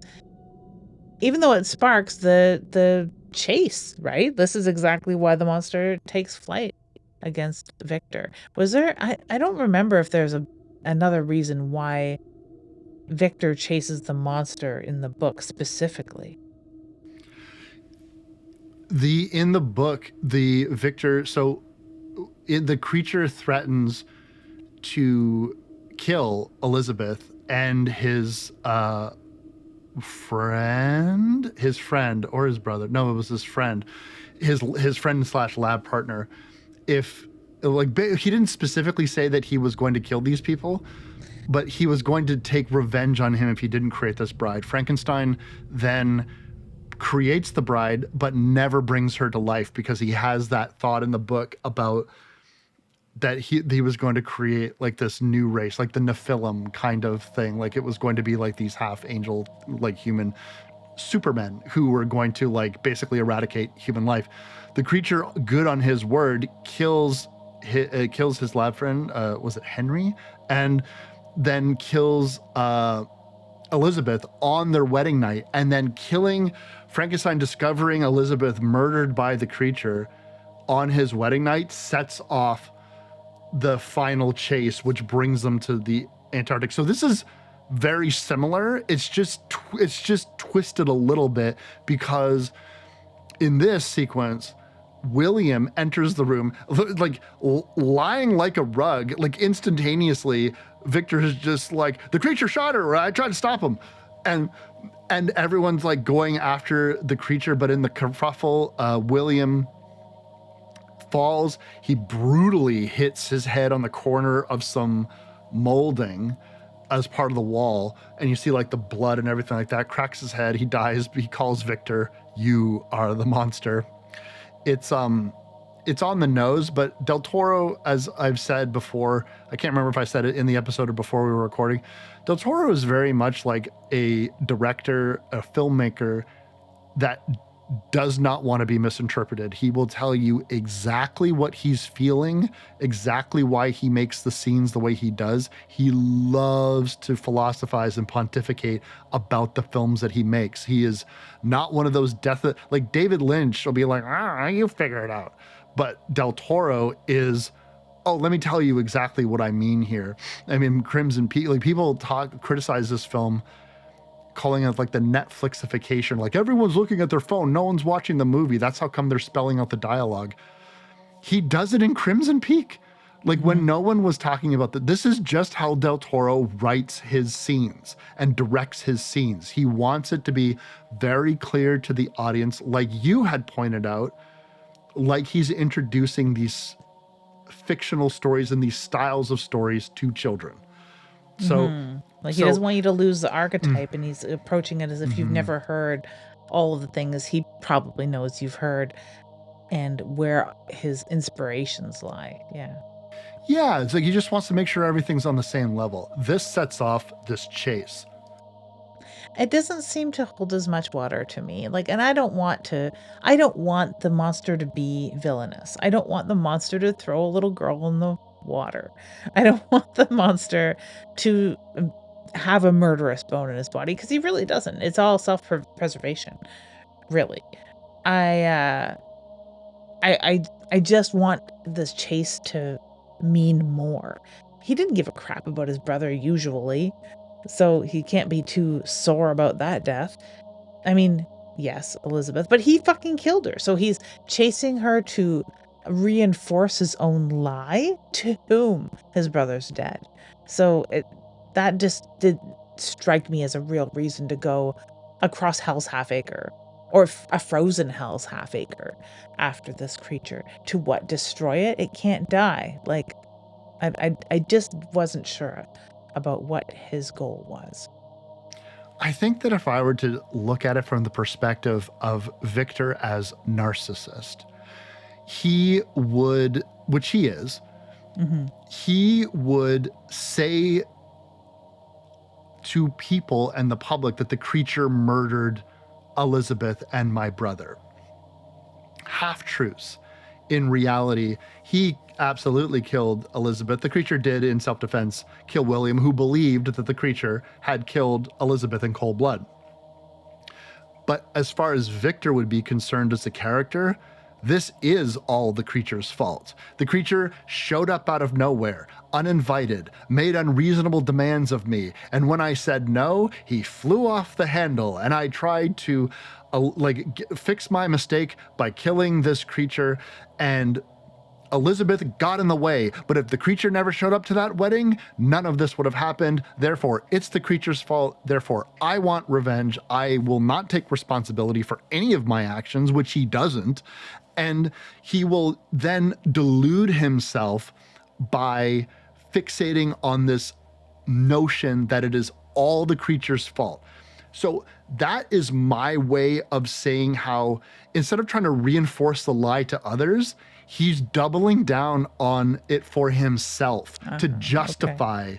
even though it sparks the chase, right? This is exactly why the monster takes flight against Victor. Was there I don't remember if there's another reason why Victor chases the monster in the book specifically. In the book, the Victor, so the creature threatens to kill Elizabeth and his friend or his brother. No, it was his friend, his friend slash lab partner. If like he didn't specifically say that he was going to kill these people, but he was going to take revenge on him if he didn't create this bride. Frankenstein then creates the bride, but never brings her to life because he has that thought in the book about that he was going to create like this new race, like the Nephilim kind of thing. Like it was going to be like these half angel, like human supermen who were going to like basically eradicate human life. The creature, good on his word, kills his lab friend. Was it Henry? And then kills Elizabeth on their wedding night, and then killing Frankenstein, discovering Elizabeth murdered by the creature on his wedding night, sets off the final chase, which brings them to the Antarctic. So this is very similar. It's just twisted a little bit because in this sequence, William enters the room like lying like a rug, like instantaneously. Victor is just like, the creature shot her. I tried to stop him, and everyone's like going after the creature, but in the kerfuffle, William falls. He brutally hits his head on the corner of some molding as part of the wall, and you see like the blood and everything like that. Cracks his head. He dies. He calls Victor, "You are the monster." It's on the nose, but Del Toro, as I've said before, I can't remember if I said it in the episode or before we were recording. Del Toro is very much like a director, a filmmaker that does not want to be misinterpreted. He will tell you exactly what he's feeling, exactly why he makes the scenes the way he does. He loves to philosophize and pontificate about the films that he makes. He is not one of those like David Lynch will be like, you figure it out. But Del Toro is, oh, let me tell you exactly what I mean here. I mean, Crimson Peak, like people criticize this film, calling it like the Netflixification. Like everyone's looking at their phone, no one's watching the movie. That's how come they're spelling out the dialogue. He does it in Crimson Peak. Like when no one was talking about that, this is just how Del Toro writes his scenes and directs his scenes. He wants it to be very clear to the audience, like you had pointed out, like he's introducing these fictional stories and these styles of stories to children. So, Like, he so doesn't want you to lose the archetype, and he's approaching it as if you've never heard all of the things he probably knows you've heard and where his inspirations lie. Yeah. Yeah, it's like he just wants to make sure everything's on the same level. This sets off this chase. It doesn't seem to hold as much water to me. Like, and I don't want the monster to be villainous. I don't want the monster to throw a little girl in the water. I don't want the monster to have a murderous bone in his body, because he really doesn't. It's all self-preservation, really. I I just want this chase to mean more. He didn't give a crap about his brother usually, so he can't be too sore about that death. I mean, yes, Elizabeth, but he fucking killed her. So he's chasing her to reinforce his own lie to whom his brother's dead. So that just did strike me as a real reason to go across Hell's Half Acre, or a frozen Hell's Half Acre, after this creature. To what? Destroy it? It can't die. Like, I just wasn't sure about what his goal was. I think that if I were to look at it from the perspective of Victor as narcissist, he would, which he is, he would say to people and the public that the creature murdered Elizabeth and my brother. Half truths. In reality, he absolutely killed Elizabeth. The creature did, in self-defense, kill William, who believed that the creature had killed Elizabeth in cold blood. But as far as Victor would be concerned as a character, this is all the creature's fault. The creature showed up out of nowhere, uninvited, made unreasonable demands of me, and when I said no, he flew off the handle, and I tried to fix my mistake by killing this creature, and Elizabeth got in the way. But if the creature never showed up to that wedding, none of this would have happened. Therefore, it's the creature's fault. Therefore, I want revenge. I will not take responsibility for any of my actions, which he doesn't. And he will then delude himself by fixating on this notion that it is all the creature's fault. So that is my way of saying how, instead of trying to reinforce the lie to others, he's doubling down on it for himself to justify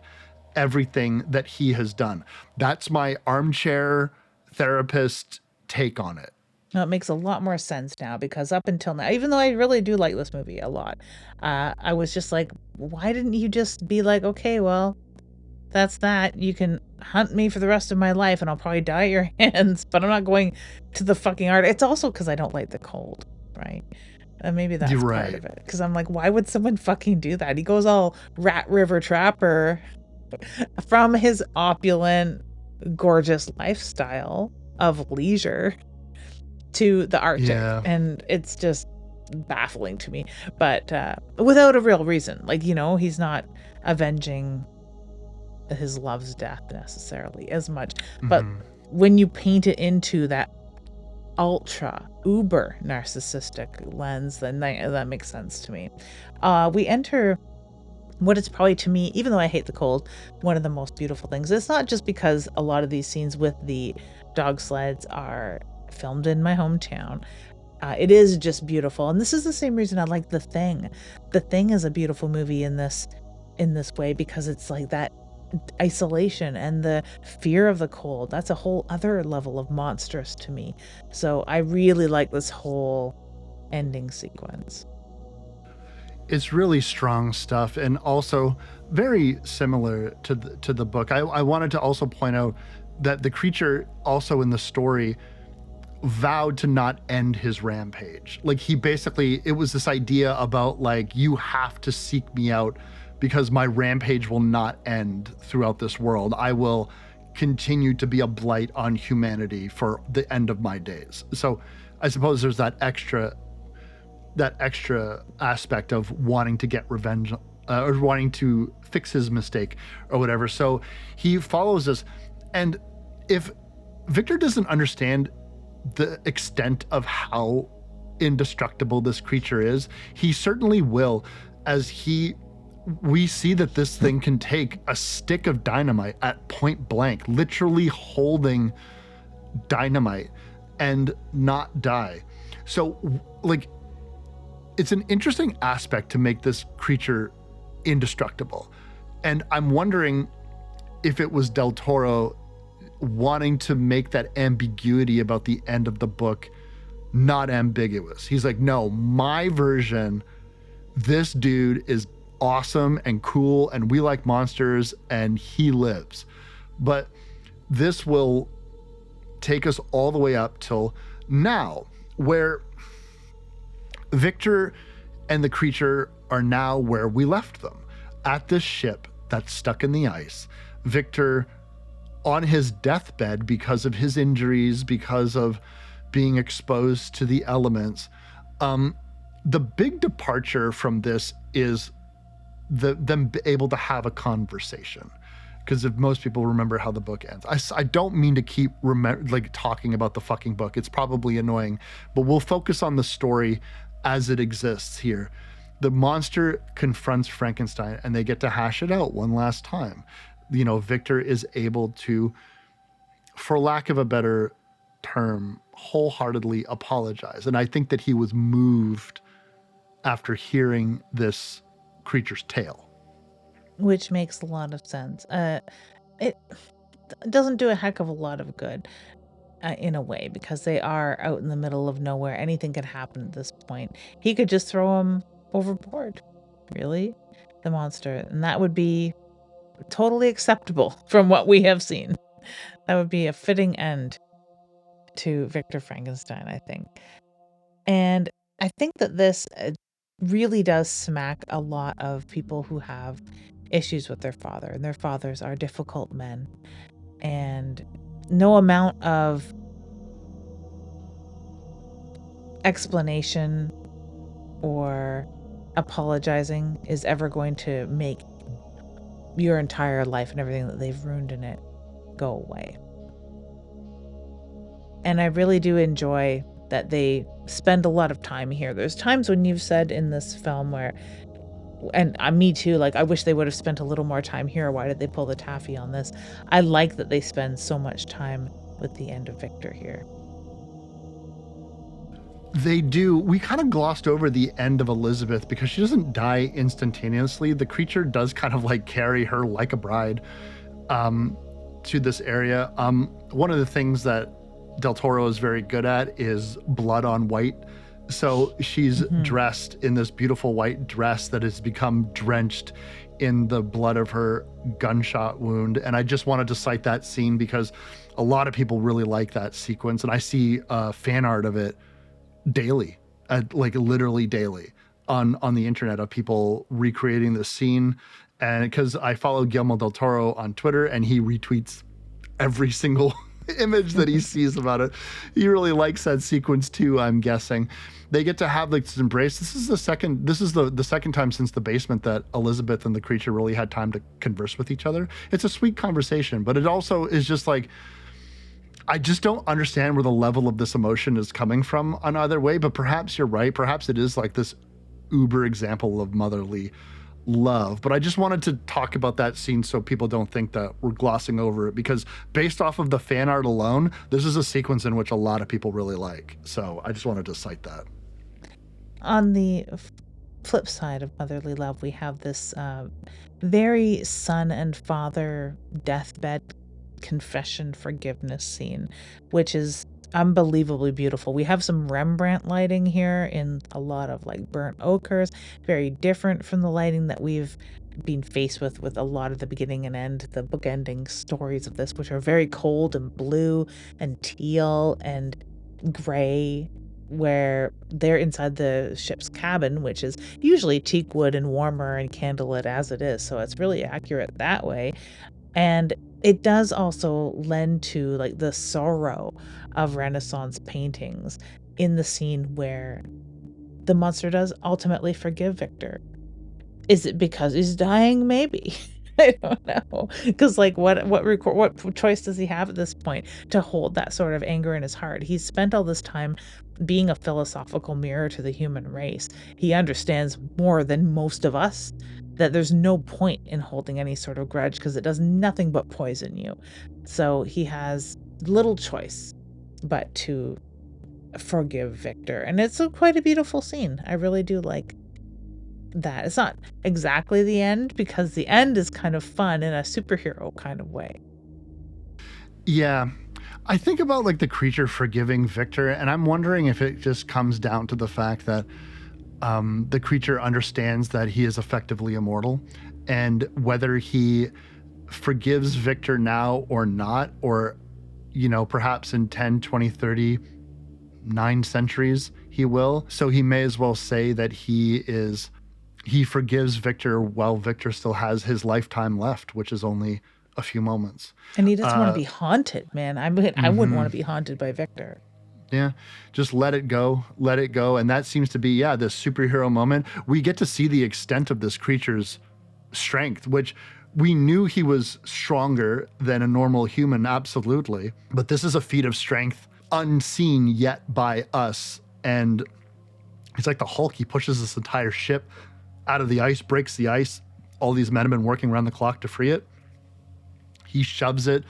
everything that he has done. That's my armchair therapist take on it. No, it makes a lot more sense now, because up until now, even though I really do like this movie a lot, I was just like, why didn't you just be like, okay, well, that's that. You can hunt me for the rest of my life and I'll probably die at your hands, but I'm not going to the fucking art. It's also because I don't like the cold, right? Maybe that's part of it. Because I'm like, why would someone fucking do that? He goes all Rat River Trapper from his opulent, gorgeous lifestyle of leisure to the Arctic. Yeah. And it's just baffling to me. But without a real reason. Like, he's not avenging his love's death necessarily as much. But when you paint it into that ultra uber narcissistic lens, then that makes sense to me. We enter what is probably, to me, even though I hate the cold, one of the most beautiful things. It's not just because a lot of these scenes with the dog sleds are filmed in my hometown. It is just beautiful, and this is the same reason I like The Thing. The Thing is a beautiful movie in this way, because it's like that isolation and the fear of the cold. That's a whole other level of monstrous to me. So I really like this whole ending sequence. It's really strong stuff, and also very similar to the book. I wanted to also point out that the creature also in the story vowed to not end his rampage. Like, he basically, it was this idea about like, you have to seek me out because my rampage will not end throughout this world. I will continue to be a blight on humanity for the end of my days. So I suppose there's that extra aspect of wanting to get revenge, or wanting to fix his mistake or whatever. So he follows us. And if Victor doesn't understand the extent of how indestructible this creature is, he certainly will, as we see that this thing can take a stick of dynamite at point blank, literally holding dynamite, and not die. So, like, it's an interesting aspect to make this creature indestructible. And I'm wondering if it was Del Toro wanting to make that ambiguity about the end of the book not ambiguous. He's like, no, my version, this dude is awesome and cool, and we like monsters, and he lives. But this will take us all the way up till now, where Victor and the creature are now where we left them, at this ship that's stuck in the ice. Victor, on his deathbed because of his injuries, because of being exposed to the elements. The big departure from this is them able to have a conversation. Because if most people remember how the book ends, I don't mean to keep talking about the fucking book. It's probably annoying, but we'll focus on the story as it exists here. The monster confronts Frankenstein, and they get to hash it out one last time. You know, Victor is able to, for lack of a better term, wholeheartedly apologize. And I think that he was moved after hearing this creature's tale. Which makes a lot of sense. It doesn't do a heck of a lot of good in a way, because they are out in the middle of nowhere. Anything could happen at this point. He could just throw him overboard, really, the monster. And that would be totally acceptable from what we have seen. That would be a fitting end to Victor Frankenstein, I think. And I think that this really does smack a lot of people who have issues with their father, and their fathers are difficult men. And no amount of explanation or apologizing is ever going to make your entire life and everything that they've ruined in it go away. And I really do enjoy that they spend a lot of time here. There's times when you've said in this film where, and me too, like, I wish they would have spent a little more time here. Why did they pull the taffy on this? I like that they spend so much time with the end of Victor here. They do. We kind of glossed over the end of Elizabeth because she doesn't die instantaneously. The creature does kind of like carry her like a bride to this area. One of the things that Del Toro is very good at is blood on white. So she's dressed in this beautiful white dress that has become drenched in the blood of her gunshot wound. And I just wanted to cite that scene because a lot of people really like that sequence. And I see fan art of it daily, like literally daily on the internet, of people recreating the scene. And because I follow Guillermo Del Toro on Twitter, and he retweets every single image that he sees about it. He really likes that sequence too, I'm guessing. They get to have like this embrace. This is the second time since the basement that Elizabeth and the creature really had time to converse with each other. It's a sweet conversation, but it also is just like, I just don't understand where the level of this emotion is coming from on either way, but perhaps you're right. Perhaps it is like this uber example of motherly love. But I just wanted to talk about that scene so people don't think that we're glossing over it, because based off of the fan art alone, this is a sequence in which a lot of people really like. So I just wanted to cite that. On the flip side of motherly love, we have this very son and father deathbed confession forgiveness scene, which is unbelievably beautiful. We have some Rembrandt lighting here in a lot of like burnt ochres, very different from the lighting that we've been faced with a lot of the beginning and end, the bookending stories of this, which are very cold and blue and teal and gray, where they're inside the ship's cabin, which is usually teak wood and warmer and candlelit as it is. So it's really accurate that way. And it does also lend to like the sorrow of Renaissance paintings in the scene where the monster does ultimately forgive Victor. Is it because he's dying? Maybe. I don't know. Because like what choice does he have at this point to hold that sort of anger in his heart? He's spent all this time being a philosophical mirror to the human race. He understands more than most of us that there's no point in holding any sort of grudge because it does nothing but poison you. So he has little choice but to forgive Victor. And it's quite a beautiful scene. I really do like that. It's not exactly the end, because the end is kind of fun in a superhero kind of way. Yeah. I think about like the creature forgiving Victor, and I'm wondering if it just comes down to the fact that the creature understands that he is effectively immortal, and whether he forgives Victor now or not, or, perhaps in 10, 20, 30, 9 centuries, he will. So he may as well say that he forgives Victor while Victor still has his lifetime left, which is only a few moments. And he doesn't want to be haunted, man. I wouldn't want to be haunted by Victor. Yeah, just let it go, let it go. And that seems to be, yeah, this superhero moment. We get to see the extent of this creature's strength, which we knew he was stronger than a normal human, absolutely. But this is a feat of strength unseen yet by us. And he's like the Hulk. He pushes this entire ship out of the ice, breaks the ice. All these men have been working around the clock to free it. He shoves it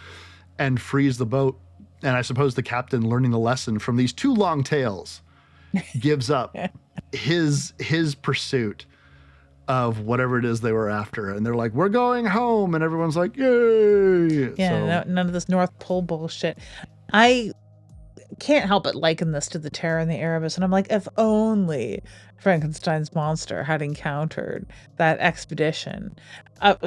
and frees the boat. And I suppose the captain, learning the lesson from these two long tales, gives up his pursuit of whatever it is they were after. And they're like, we're going home. And everyone's like, yay. Yeah, none of this North Pole bullshit. I can't help but liken this to the Terror in the Erebus. And I'm like, if only Frankenstein's monster had encountered that expedition.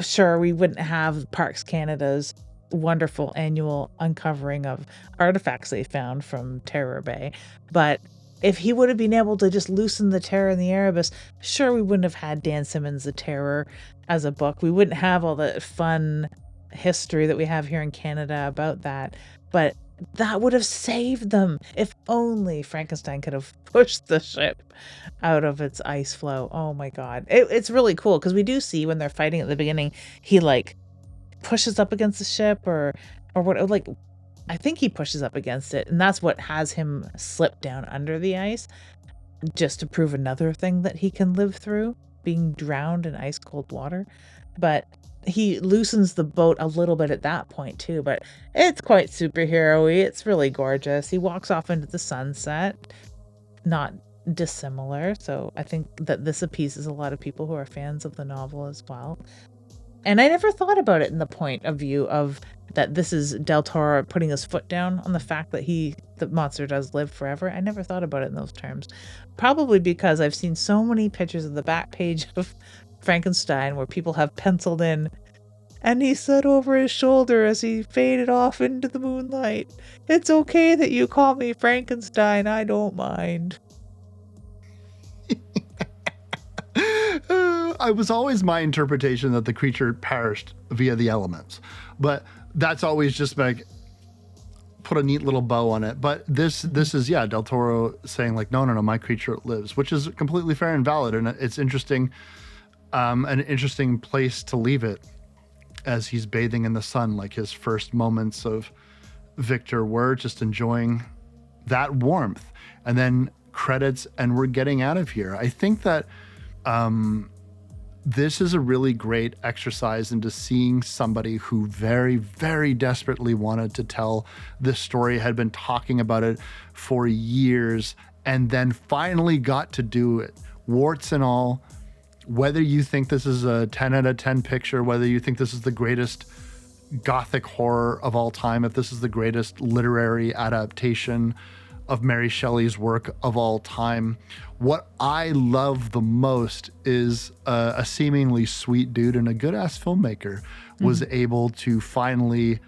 Sure, we wouldn't have Parks Canada's wonderful annual uncovering of artifacts they found from Terror Bay. But if he would have been able to just loosen the Terror in the Erebus, sure, we wouldn't have had Dan Simmons' The Terror as a book. We wouldn't have all the fun history that we have here in Canada about that. But that would have saved them. If only Frankenstein could have pushed the ship out of its ice floe. Oh my God. It's really cool because we do see when they're fighting at the beginning, he like pushes up against the ship or what, like, I think he pushes up against it, and that's what has him slip down under the ice, just to prove another thing that he can live through, being drowned in ice cold water. But he loosens the boat a little bit at that point too, but it's quite superhero-y. It's really gorgeous. He walks off into the sunset, not dissimilar. So I think that this appeases a lot of people who are fans of the novel as well. And I never thought about it in the point of view of that this is Del Toro putting his foot down on the fact that the monster does live forever. I never thought about it in those terms. Probably because I've seen so many pictures of the back page of Frankenstein where people have penciled in, and he said over his shoulder as he faded off into the moonlight, "It's okay that you call me Frankenstein. I don't mind." I was always my interpretation that the creature perished via the elements, but that's always just like put a neat little bow on it. But this is, yeah, Del Toro saying like, no, my creature lives, which is completely fair and valid, and it's interesting, an interesting place to leave it as he's bathing in the sun, like his first moments of Victor were just enjoying that warmth, and then credits, and we're getting out of here. I think that this is a really great exercise into seeing somebody who very, very desperately wanted to tell this story, had been talking about it for years, and then finally got to do it, warts and all. Whether you think this is a 10 out of 10 picture, whether you think this is the greatest Gothic horror of all time, if this is the greatest literary adaptation of Mary Shelley's work of all time, what I love the most is a seemingly sweet dude and a good-ass filmmaker was able to finally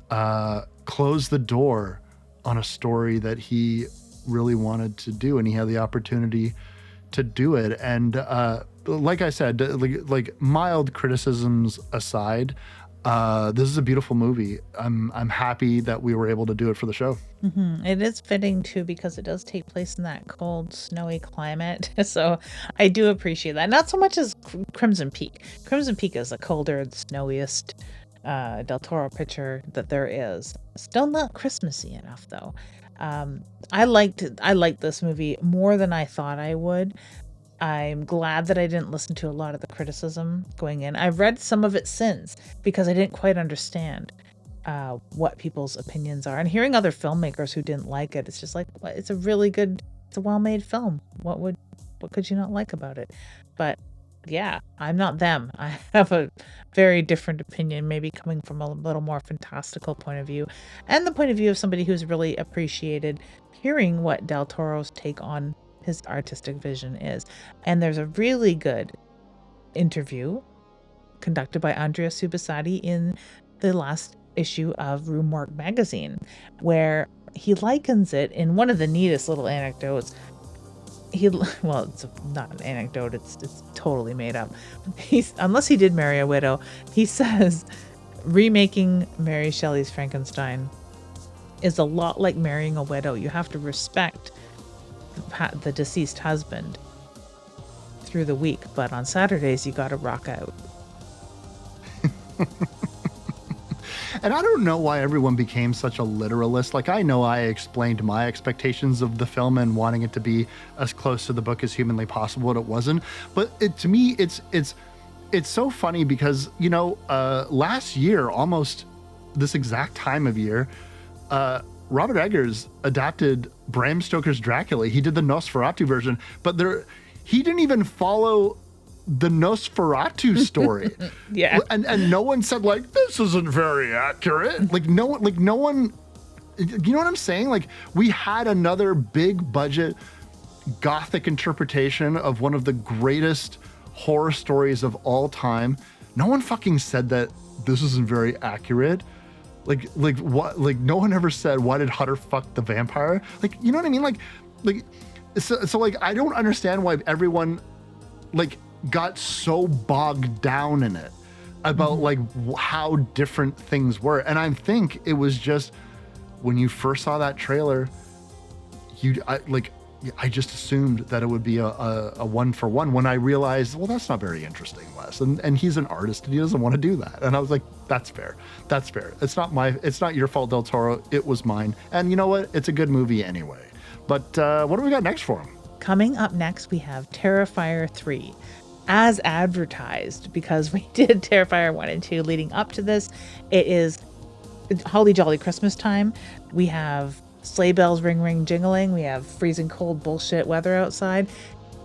close the door on a story that he really wanted to do, and he had the opportunity to do it. And like I said, like mild criticisms aside, this is a beautiful movie. I'm happy that we were able to do it for the show. It is fitting too, because it does take place in that cold, snowy climate. So I do appreciate that. Not so much as Crimson Peak. Crimson Peak is the colder, the snowiest Del Toro picture that there is. Still not Christmassy enough though. I liked this movie more than I thought I would. I'm glad that I didn't listen to a lot of the criticism going in. I've read some of it since because I didn't quite understand what people's opinions are. And hearing other filmmakers who didn't like it, it's just like, well, it's a well-made film. What could you not like about it? But Yeah, I'm not them. I have a very different opinion, maybe coming from a little more fantastical point of view, and the point of view of somebody who's really appreciated hearing what Del Toro's take on his artistic vision is. And there's a really good interview conducted by Andrea Subissati in the last issue of Rue Morgue magazine, where he likens it in one of the neatest little anecdotes. Well, it's not an anecdote, it's totally made up. Unless he did marry a widow, he says remaking Mary Shelley's Frankenstein is a lot like marrying a widow. You have to respect the deceased husband through the week, but on Saturdays you got to rock out. And I don't know why everyone became such a literalist. Like, I know I explained my expectations of the film and wanting it to be as close to the book as humanly possible, but it wasn't. But to me, it's so funny because, last year, almost this exact time of year, Robert Eggers adapted Bram Stoker's Dracula. He did the Nosferatu version, but he didn't even follow the Nosferatu story. Yeah. And no one said, like, this isn't very accurate. No one, you know what I'm saying? Like, we had another big budget Gothic interpretation of one of the greatest horror stories of all time. No one fucking said that this isn't very accurate. Like what? Like, no one ever said, why did Hutter fuck the vampire? Like, you know what I mean? So like, I don't understand why everyone, like, got so bogged down in it about like how different things were. And I think it was just when you first saw that trailer, I just assumed that it would be a one for one, when I realized, well, that's not very interesting, Wes. And he's an artist and he doesn't want to do that. And I was like, that's fair. It's not your fault, Del Toro. It was mine. And you know what? It's a good movie anyway. But what do we got next for him? Coming up next, we have Terrifier 3. As advertised, because we did Terrifier 1 and 2 leading up to this. It is holly jolly Christmas time. We have sleigh bells ring ring jingling. We have freezing cold bullshit weather outside.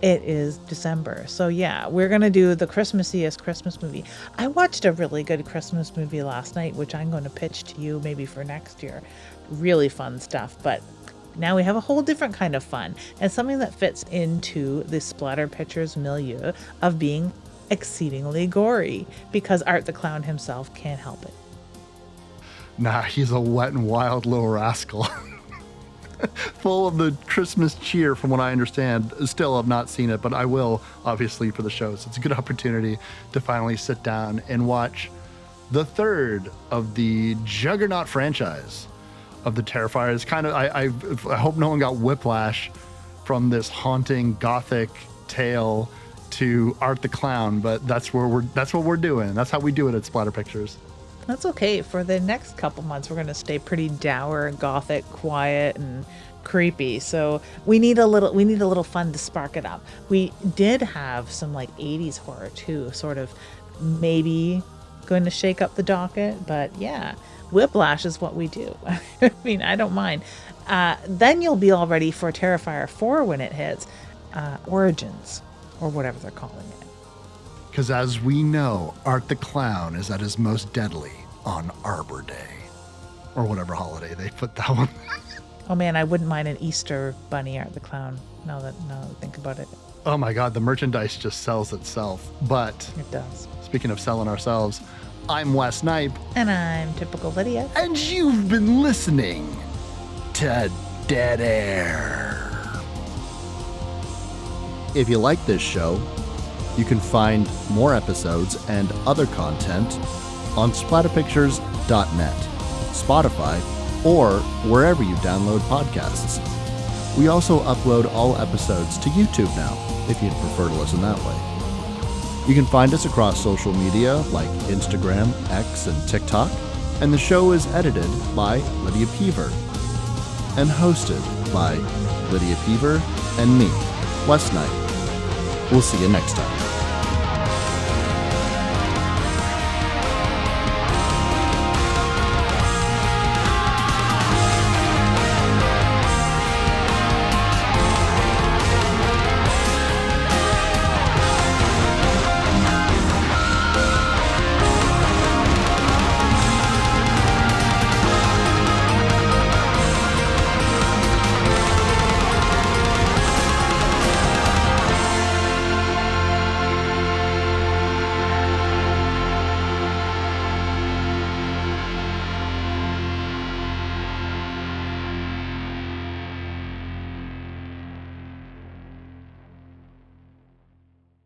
It is December. So yeah, we're going to do the Christmassiest Christmas movie. I watched a really good Christmas movie last night, which I'm going to pitch to you maybe for next year. Really fun stuff. But now we have a whole different kind of fun, and something that fits into the Splatter Pictures milieu of being exceedingly gory, because Art the Clown himself can't help it. Nah, he's a wet and wild little rascal. Full of the Christmas cheer, from what I understand. Still have not seen it, but I will, obviously, for the show. So it's a good opportunity to finally sit down and watch the third of the Juggernaut franchise of the Terrifier. It's kind of, I hope no one got whiplash from this haunting Gothic tale to Art the Clown, but that's what we're doing. That's how we do it at Splatter Pictures. That's okay. For the next couple months, we're going to stay pretty dour and Gothic, quiet and creepy. So we need a little fun to spark it up. We did have some like 80s horror too, sort of maybe going to shake up the docket, but yeah. Whiplash is what we do. I mean, I don't mind. Then you'll be all ready for Terrifier 4 when it hits. Origins, or whatever they're calling it. Because as we know, Art the Clown is at his most deadly on Arbor Day. Or whatever holiday they put that one. Oh man, I wouldn't mind an Easter bunny Art the Clown, now that I think about it. Oh my God, the merchandise just sells itself. But it does. Speaking of selling ourselves, I'm Wes Knipe. And I'm Typical Lydia. And you've been listening to Dead Air. If you like this show, you can find more episodes and other content on splatterpictures.net, Spotify, or wherever you download podcasts. We also upload all episodes to YouTube now, if you'd prefer to listen that way. You can find us across social media like Instagram, X, and TikTok, and the show is edited by Lydia Peever and hosted by Lydia Peever and me, Wes Knipe. We'll see you next time.